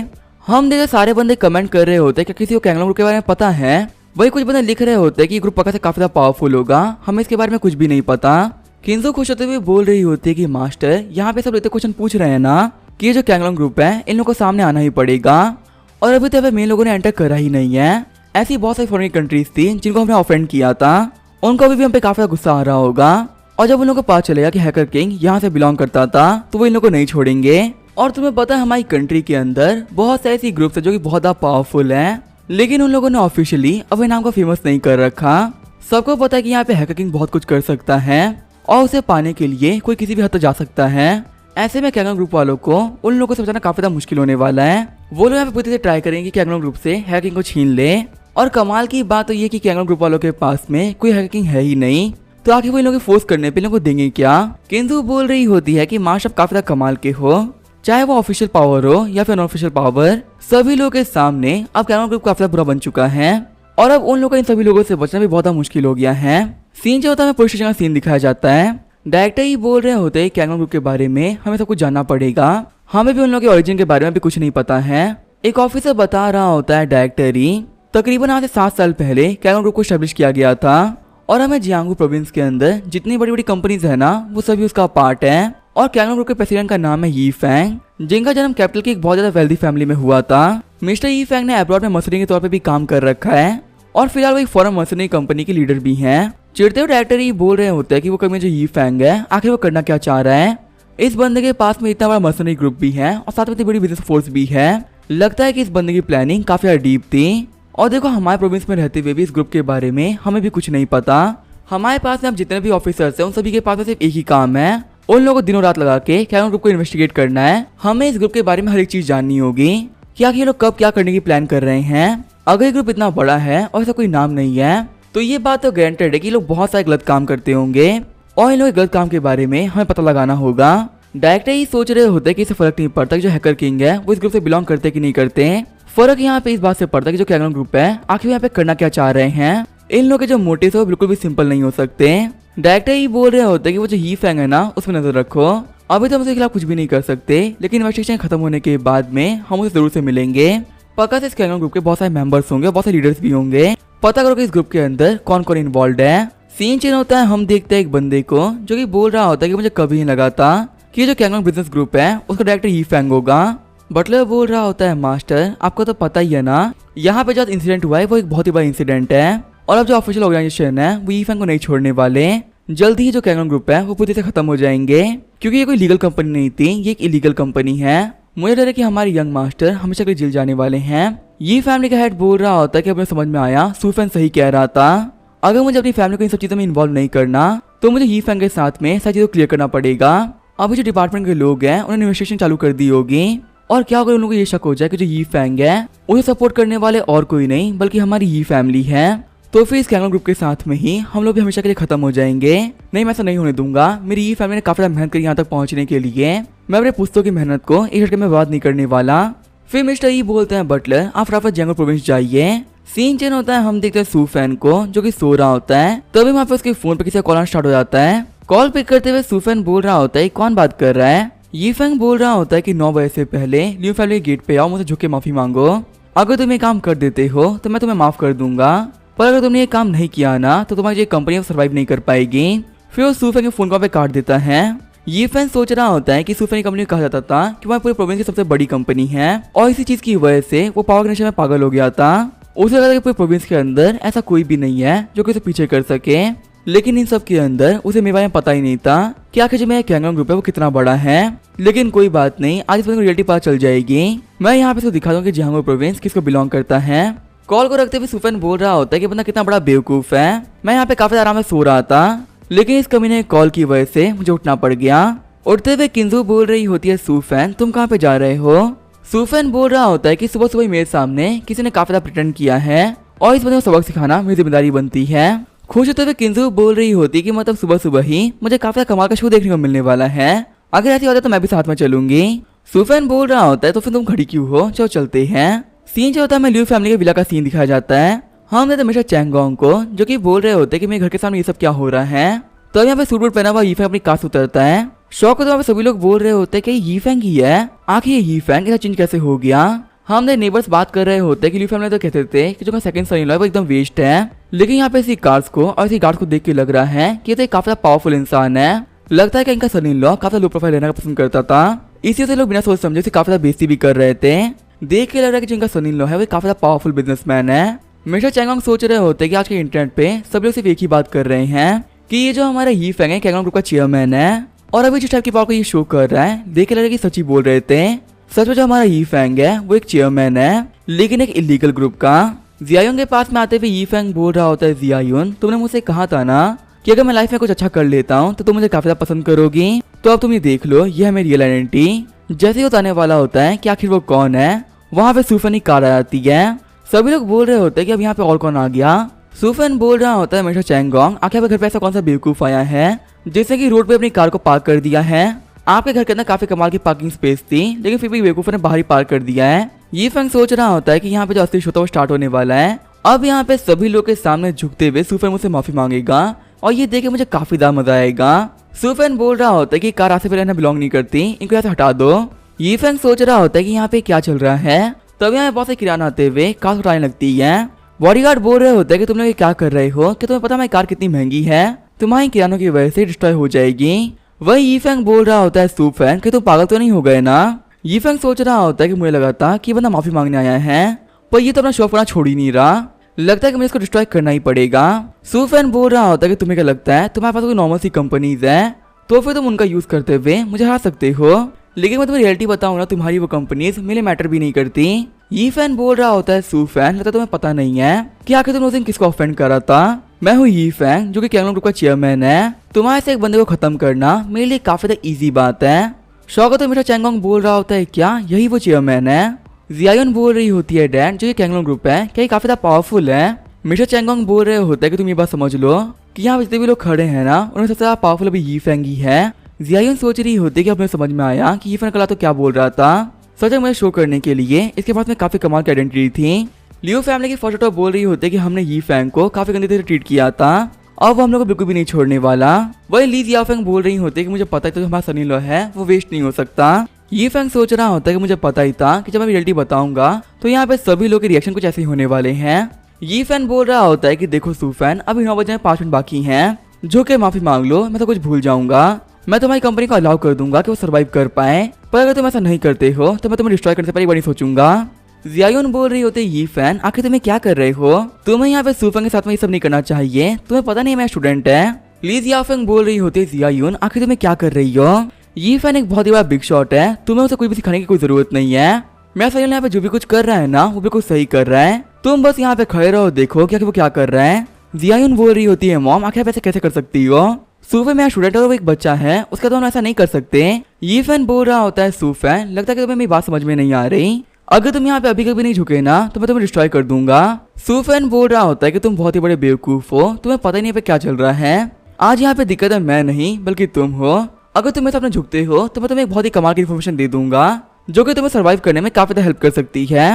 S1: हम देखते सारे बंदे कमेंट कर रहे होते कि किसी को कैंगरू ग्रुप के बारे में पता है। वही कुछ बंदे लिख रहे होते कि ग्रुप पक्का से काफी ज्यादा पावरफुल होगा, हमें इसके बारे में कुछ भी नहीं पता। किंजो खुश होते हुए बोल रही होती है कि मास्टर यहाँ पे सब इतने क्वेश्चन पूछ रहे हैं ना कि ये जो कैंगरू ग्रुप है इन लोगों को सामने आना ही पड़ेगा, और अभी तक मेन लोगों ने एंटर करा ही नहीं है। ऐसी बहुत सारी फॉरेन कंट्रीज थी जिनको हमने ऑफेंड किया था, उनको अभी भी हम पे काफी गुस्सा आ रहा होगा, और जब उन लोगों को पता चलेगा कि हैकर किंग यहाँ से बिलोंग करता था तो वो इन लोगों को नहीं छोड़ेंगे। और तुम्हें पता है हमारी कंट्री के अंदर बहुत सारे ऐसी ग्रुप्स है जो कि बहुत ज्यादा पावरफुल है, लेकिन उन लोगों ने ऑफिशियली अपने नाम को फेमस नहीं कर रखा। सबको पता है कि यहाँ पे हैकर किंग बहुत कुछ कर सकता है और उसे पाने के लिए कोई किसी भी हद तक जा सकता है। ऐसे में कैंगरू ग्रुप वालों को उन लोगों से बचाना काफी ज्यादा मुश्किल होने वाला है। वो लोग यहाँ पे पूरी तरह ट्राई करेंगे कि कैंगरू ग्रुप से हैकर किंग को छीन ले, और कमाल की बात तो ये कि कैंगरू ग्रुप वालों के पास में कोई हैकर किंग है ही नहीं, तो आखिर वो इन लोगों को फोर्स करने पे इन लोगों को देंगे क्या। किंतु बोल रही होती है कि मार्श आप काफी ज्यादा कमाल के हो, चाहे वो ऑफिशियल पावर हो या फिर अनऑफिशियल पावर, सभी लोगों के सामने अब कैंगरू ग्रुप काफी बुरा बन चुका है, और अब उन लोगों को इन सभी लोगों से बचना भी बहुत मुश्किल हो गया है। सीन जो होता है पुलिस स्टेशन का सीन दिखाया जाता है। डायरेक्टर ही बोल रहे होते हैं कैंगरू ग्रुप के बारे में हमें सब कुछ जानना पड़ेगा, हमें भी उन लोगों के ओरिजिन के बारे में भी कुछ नहीं पता है। एक ऑफिसर बता रहा होता है डायरेक्टर ही तकरीबन आज से 7 साल पहले कैंगरू ग्रुप को एस्टेब्लिश किया गया था, और हमें जियांगू प्रोविंस के अंदर जितनी बड़ी बड़ी कंपनीज है ना वो सभी उसका पार्ट है। और कैंगरू ग्रुप के प्रेसिडेंट का नाम है यी फैंग, जिनका जन्म कैपिटल की एक बहुत ज्यादा वेल्दी फैमिली में हुआ था। मिस्टर यी फैंग ने अब्रॉड में मर्सनरी के तौर पे भी काम कर रखा है, और फिलहाल वो एक फॉरेन मर्सनरी कंपनी के लीडर भी हैं। चिढ़ते हुए डायरेक्टर ही बोल रहे होते हैं कि वो कभी जो यी फैंग है आखिर वो करना क्या चाह रहा है। इस बंदे के पास में इतना बड़ा मर्सनरी ग्रुप भी है और साथ में इतनी बड़ी बिजनेस फोर्स भी है। लगता है कि इस बंदे की प्लानिंग काफी ज्यादा डीप थी। और देखो हमारे प्रोविंस में रहते हुए भी इस ग्रुप के बारे में हमें भी कुछ नहीं पता। हमारे पास में अब जितने भी ऑफिसर्स हैं उन सभी के पास में सिर्फ एक ही काम है, उन लोगों को दिनों रात लगा के कैंगरू ग्रुप को इन्वेस्टिगेट करना है। हमें इस ग्रुप के बारे में हर एक चीज जाननी होगी कि आखिर ये लोग कब क्या करने की प्लान कर रहे हैं। अगर ये ग्रुप इतना बड़ा है और ऐसा कोई नाम नहीं है तो ये बात तो गारंटेड है कि लोग बहुत सारे गलत काम करते होंगे, और इन लोगों के गलत काम के बारे में हमें पता लगाना होगा। डायरेक्टर ही सोच रहे होते हैं कि इसे फर्क नहीं पड़ता कि जो हैकर किंग है वो इस ग्रुप से बिलोंग करते कि नहीं करते। फर्क यहाँ पे इस बात से पड़ता है कि जो कैंगरू ग्रुप है आखिर यहाँ पे करना क्या चाह रहे हैं। इन लोगों के जो मोटिव है वो बिल्कुल भी सिंपल नहीं हो सकते। डायरेक्टर ही बोल रहे होते हैं कि वो जो यी फैंग है ना उसमें नजर रखो। अभी तो हम उसके खिलाफ कुछ भी नहीं कर सकते, लेकिन इन्वेस्टिगेशन खत्म होने के बाद में हम उसे जरूर से मिलेंगे। पक्का से इस कैंगरू ग्रुप के बहुत सारे मेंबर्स होंगे, बहुत सारे लीडर्स भी होंगे। पता करो कि इस ग्रुप के अंदर कौन कौन इन्वॉल्व है। सीन चेंज होता है, हम देखते हैं एक बंदे को जो कि बोल रहा होता है कि मुझे कभी नहीं लगा था कि जो कैंगरू बिजनेस ग्रुप है उसका डायरेक्टर यी फैंग होगा। बटलर बोल रहा होता है मास्टर आपको तो पता ही है ना, यहाँ पे जो इंसिडेंट हुआ है वो एक बहुत ही बड़ा इंसिडेंट है, और अब जो ऑफिशियल ऑर्गेनाइजेशन है वो यी फैंग को नहीं छोड़ने वाले। जल्दी ही जो कैंगरू ग्रुप है वो पूरी तरह खत्म हो जाएंगे, क्योंकि ये कोई लीगल कंपनी नहीं थी, ये एक इलीगल कंपनी है। मुझे डर है कि हमारे यंग मास्टर हमेशा के लिए जेल जाने वाले हैं। ये फैमिली का हेड बोल रहा होता है कि अपने समझ में आया सुफेन सही कह रहा था, अगर मुझे अपनी फैमिली को इन सब चीजों में इन्वॉल्व नहीं करना तो मुझे यी फैंग के साथ में सारी चीजों क्लियर करना पड़ेगा। अभी जो डिपार्टमेंट के लोग हैं उन्होंने इन्वेस्टिगेशन चालू कर दी होगी, और क्या अगर उन लोगों को ये शक हो जाए कि जो यी फैंग है उसे सपोर्ट करने वाले और कोई नहीं बल्कि हमारी यी फैमिली है, तो फिर इस कैंगरू ग्रुप के साथ में ही हम लोग भी हमेशा के लिए खत्म हो जाएंगे। नहीं, मैं ऐसा नहीं होने दूंगा। मेरी यी फैमिली ने काफी मेहनत करी यहाँ तक पहुंचने के लिए, मैं अपने पुस्तकों की मेहनत को एक झटके में बर्बाद नहीं करने वाला। फिर मिस्टर यी बोलते हैं बटलर आप फटाफट जियांगू प्रोविंस जाइए। सीन चेंज होता है, हम देखते हैं सुफेन को जो कि सो रहा होता है, तभी वहाँ पे उसके फोन पे किसी का कॉल आना स्टार्ट हो जाता है। कॉल पिक करते हुए सुफेन बोल रहा होता है कौन बात कर रहा है। यी फैंग बोल रहा होता है कि 9 बजे से पहले न्यू फैमिली गेट पे आओ, मुझे झुक के माफी मांगो। अगर तुम ये काम कर देते हो तो मैं तुम्हें माफ कर दूंगा। पर अगर तुमने ये काम नहीं किया ना तो तुम्हारी ये कंपनी सर्वाइव नहीं कर पाएगी। फिर वो सूफेंग के फोन कॉल पे काट देता है। ये फैन सोच रहा होता है कि सूफेंग कंपनी कहा जाता था कि वह पूरे प्रोविंस की सबसे बड़ी कंपनी है और इसी चीज की वजह से वो पावर के नशे में पागल हो गया था। उसे लगा था कि पूरे प्रोविंस के अंदर ऐसा कोई भी नहीं है जो कि उसे पीछे कर सके, लेकिन इन सब के अंदर उसे मेरे बारे में पता ही नहीं था कि आखिर जो मेरा कैंगन ग्रुप है वो कितना बड़ा है। लेकिन कोई बात नहीं, आज इस बंदे को रियलिटी पता चल जाएगी। मैं यहाँ पे इसको दिखा दूँ कि जियांगो प्रोविंस किसको बिलोंग करता है। कॉल को रखते हुए सूफेन बोल रहा होता है कि बंदा कितना बड़ा बेवकूफ है। मैं यहाँ पे काफी आराम से सो रहा था, लेकिन इस कमीने कॉल की वजह से मुझे उठना पड़ गया। उठते हुए किंजू बोल रही होती है सूफेन तुम कहाँ पे जा रहे हो। सूफेन बोल रहा होता है कि सुबह सुबह मेरे सामने किसी ने काफी ज्यादा प्रिटेंड किया है और इस बंदे को सबक सिखाना मेरी जिम्मेदारी बनती है। खुश होते हुए किंजू बोल रही होती है कि मतलब सुबह सुबह ही मुझे काफी कमाल का शो देखने को मिलने वाला है, अगर ऐसी होता तो मैं भी साथ में चलूंगी। सूफेन बोल रहा होता है तो फिर तुम खड़ी क्यों हो, चलो चलते हैं। सीन जो होता है मैं लियू फैमिली के विला का सीन दिखाया जाता है। हम देखते हमेशा चैंगोंग को जो कि बोल रहे होते हैं कि मेरे घर के सामने ये सब क्या हो रहा है। तो यहाँ पे सूट बूट पहना हुआ यीफेंग अपनी कार से उतरता है। शौक होते वहाँ पे सभी लोग बोल रहे होते हैं कि यीफेंग ही है, आखिर ये यीफेंग ऐसा चेंज कैसे हो गया। हमने नेबर्स बात कर रहे होते हैं कि लियू फैमिली तो कहते थे कि जो सेकंड सन इन लॉ है वो एकदम वेस्ट है, लेकिन यहाँ पे इसी कार्स को और इसी गार्ड्स को देख के लग रहा है कि ये तो काफी पावरफुल इंसान है। लगता है कि इनका सन इन लॉ काफी लो प्रोफाइल रहना पसंद करता था, इसी से लोग बिना सोच समझे काफी बेइज्जती भी कर रहे थे। देख के लग रहा है कि जिनका सन इन लॉ है वो काफी पावरफुल बिजनेसमैन है। मिस्टर चैंगोंग सोच रहे होते कि आज के इंटरनेट पे सब लोग सिर्फ एक ही बात कर रहे हैं कि ये जो हमारा यीफेंग है कैंगोंग ग्रुप का चेयरमैन है, और अभी जिस टाइप की पावर को ये शो कर रहा है देख के लग रहा है कि सच ही बोल रहे थे। सच में जो हमारा यीफेंग है वो एक चेयरमैन है, लेकिन एक इलीगल ग्रुप का। जियायुन के पास में आते हुए यीफेंग बोल रहा होता है जियायुन तुमने मुझसे कहा था ना कि अगर मैं लाइफ में कुछ अच्छा कर लेता हूँ तो तुम मुझे काफी ज्यादा पसंद करोगी, तो अब तुम ये देख लो ये है मेरी रियल आइडेंटिटी। जैसे ही बताने वाला होता है कि आखिर वो कौन है, वहाँ पे सूफेन की कार आ जाती है। सभी लोग बोल रहे होते हैं कि अब यहाँ पे और कौन आ गया। सूफेन बोल रहा होता है मिस्टर चैंगोंग आखिर घर पे ऐसा कौन सा बेवकूफ आया है जिसने कि रोड पे अपनी कार को पार्क कर दिया है। आपके घर के अंदर काफी कमाल की पार्किंग स्पेस थी, लेकिन फिर भी बेवकूफ ने बाहर ही पार्क कर दिया है। ये फैंग सोच रहा होता है कि यहाँ पे जो असली शो था वो स्टार्ट होने वाला है। अब यहाँ पे सभी लोग के सामने झुकते हुए सूफेन मुझसे माफी मांगेगा और ये देख के मुझे काफी ज्यादा मजा आएगा। सूफेन बोल रहा होता है कि कार आज से पहले बिलोंग नहीं करती, इनको यहाँ से हटा दो। ये फैंग सोच रहा होता है कि यहाँ पे क्या चल रहा है। तब यहाँ बहुत से किराना आते हुए कार उठाने लगती है। बॉडीगार्ड बोल रहे होते हैं कि तुम लोग क्या कर रहे हो, कि तुम्हें पता है कार कितनी महंगी है, तुम्हारी किरानों की वजह से डिस्ट्रॉय हो जाएगी। वही यीफेंग बोल रहा होता है सूफेन कि तुम पागल तो नहीं हो गए ना। यीफेंग सोच रहा होता है कि मुझे लगा था कि बंदा माफी मांगने आया है, पर ये तो अपना शौक करना छोड़ ही नहीं रहा, लगता है कि मुझे इसको डिस्ट्रॉय करना ही पड़ेगा। सूफेन बोल रहा होता है कि तुम्हें क्या लगता है तुम्हारे पास कोई नॉर्मल सी कंपनीज है तो फिर तुम उनका यूज करते हुए मुझे हरा सकते हो, लेकिन मैं तुम्हें रियलिटी बताऊं ना तुम्हारी वो कंपनीज मेरे मैटर भी नहीं करती। यीफेंग बोल रहा होता है सूफेन लगता है तुम्हें पता नहीं है कि आखिर तुमने उस दिन किसको ऑफेंड करा था। मैं हूँ यीफेंग जो कि कैंगोंग ग्रुप का चेयरमैन है, तुम्हारे से एक बंदे को खत्म करना मेरे लिए काफी ज्यादा इजी बात है। शौक तो मिस्टर चैंगोंग बोल रहा होता है क्या यही वो चेयरमैन है। जियायुन बोल रही होती है डैड जो कि कैंगोंग ग्रुप है क्या ये काफी ज्यादा पावरफुल है। मिस्टर चैंगोंग बोल रहे होते हैं कि तुम ये बात समझ लो कि यहाँ जितने भी लोग खड़े हैं ना उन्हें सबसे ज्यादा पावरफुल अभी यीफेंग ही है। जियायुन सोच रही होती है कि अब मुझे समझ में आया कि यीफेंग कल तो क्या बोल रहा था। सच में मुझे शो करने के लिए इसके पास में काफी कमाल की आइडेंटिटी थी। लियो फैमिली की फर्स्ट बोल रही होती है कि हमने यीफेंग को काफी गंदे से ट्रीट किया था और वो हम लोग को बिल्कुल भी नहीं छोड़ने वाला। वही ली जियाफेंग बोल रही होती है कि मुझे पता है तो हमारा सनी लॉ है वो वेस्ट नहीं हो सकता। यीफेंग सोच रहा होता है कि मुझे पता ही था कि जब मैं रियलिटी बताऊंगा तो यहाँ पे सभी लोग के रिएक्शन कुछ ऐसे ही होने वाले हैं। यीफेंग बोल रहा होता है कि देखो सूफेन अभी 9 बजे 5 मिनट बाकी हैं, जो कि माफी मांग लो मैं तो कुछ भूल जाऊंगा, मैं तुम्हारी कंपनी को अलाउ कर दूंगा कि वो सर्वाइव कर पाए, पर अगर तुम ऐसा नहीं करते हो तो मैं तुम्हें डिस्ट्रॉय करने से पहले बड़ी सोचूंगा। जियायुन बोल रही होती है यीफेंग आखिर तुम्हें क्या कर रहे हो, तुम्हें यहाँ पे सूफेंग के साथ में ये सब नहीं करना चाहिए, तुम्हें पता नहीं मैं स्टूडेंट है। ली जियाफेंग बोल रही होती है जियायुन आखिर तुम्हें क्या कर रही हो। यीफेंग एक बहुत ही बड़ा बिग शॉट है, तुम्हें उसे कोई भी सिखाने की कोई जरूरत नहीं है। मैं सही यहाँ पे जो भी कुछ कर रहा है ना वो बिल्कुल सही कर रहा है, तुम बस यहाँ पे खड़े रहो देखो क्या वो क्या कर रहा है। जियायुन बोल रही होती है मॉम आखिर आप ऐसे कैसे कर सकती हो, सूफेन मेरा स्टूडेंट है और वो एक बच्चा है, उसका तो हम ऐसा नहीं कर सकते। यीफेंग बोल रहा होता है सूफेन लगता है कि तुम्हें मेरी बात समझ में नहीं आ रही, अगर तुम यहाँ पे अभी कभी नहीं झुके ना तो मैं तुम्हें डिस्ट्रॉय कर दूंगा। सूफेन बोल रहा होता है कि तुम बहुत ही बड़े बेवकूफ हो, तुम्हें पता ही नहीं पे क्या चल रहा है। आज यहाँ पे दिक्कत है मैं नहीं बल्कि तुम हो, अगर तुम मेरे सामने झुकते हो तो मैं तुम्हें एक बहुत ही कमाल की इन्फॉर्मेशन दे दूंगा जो कि तुम्हें सर्वाइव करने में काफी ज्यादा हेल्प कर सकती है।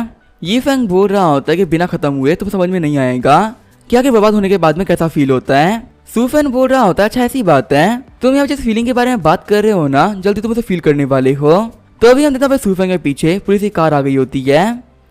S1: यीफेंग बोल रहा होता है कि बिना खत्म हुए तुम्हें समझ में नहीं आएगा क्या कि बर्बाद होने के बाद में कैसा फील होता है। सूफेन बोल रहा होता है अच्छा ऐसी बात है, तुम यहाँ जिस फीलिंग के बारे में बात कर रहे हो ना जल्दी तुम उसे फील करने वाले हो। तो अभी हम देखते हैं सूफेन के पीछे पुलिस की कार आ गई होती है।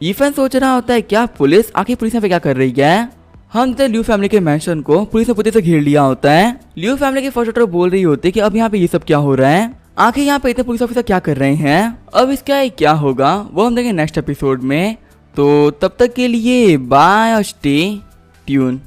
S1: यीफेंग सोच रहा होता है क्या पुलिस, आखिर पुलिस यहाँ पे क्या कर रही है। हम तो ल्यू फैमिली के मैंशन को पुलिस ने पुलिस से घेर लिया होता है। ल्यू फैमिली की फर्स्ट डॉटर बोल रही होती है कि अब यहाँ पे ये सब क्या हो रहा है, आखिर यहाँ पे इतने पुलिस ऑफिसर क्या कर रहे हैं, अब इसका क्या होगा वो हम देखेंगे नेक्स्ट एपिसोड में। तो तब तक के लिए बाय और स्टे ट्यून।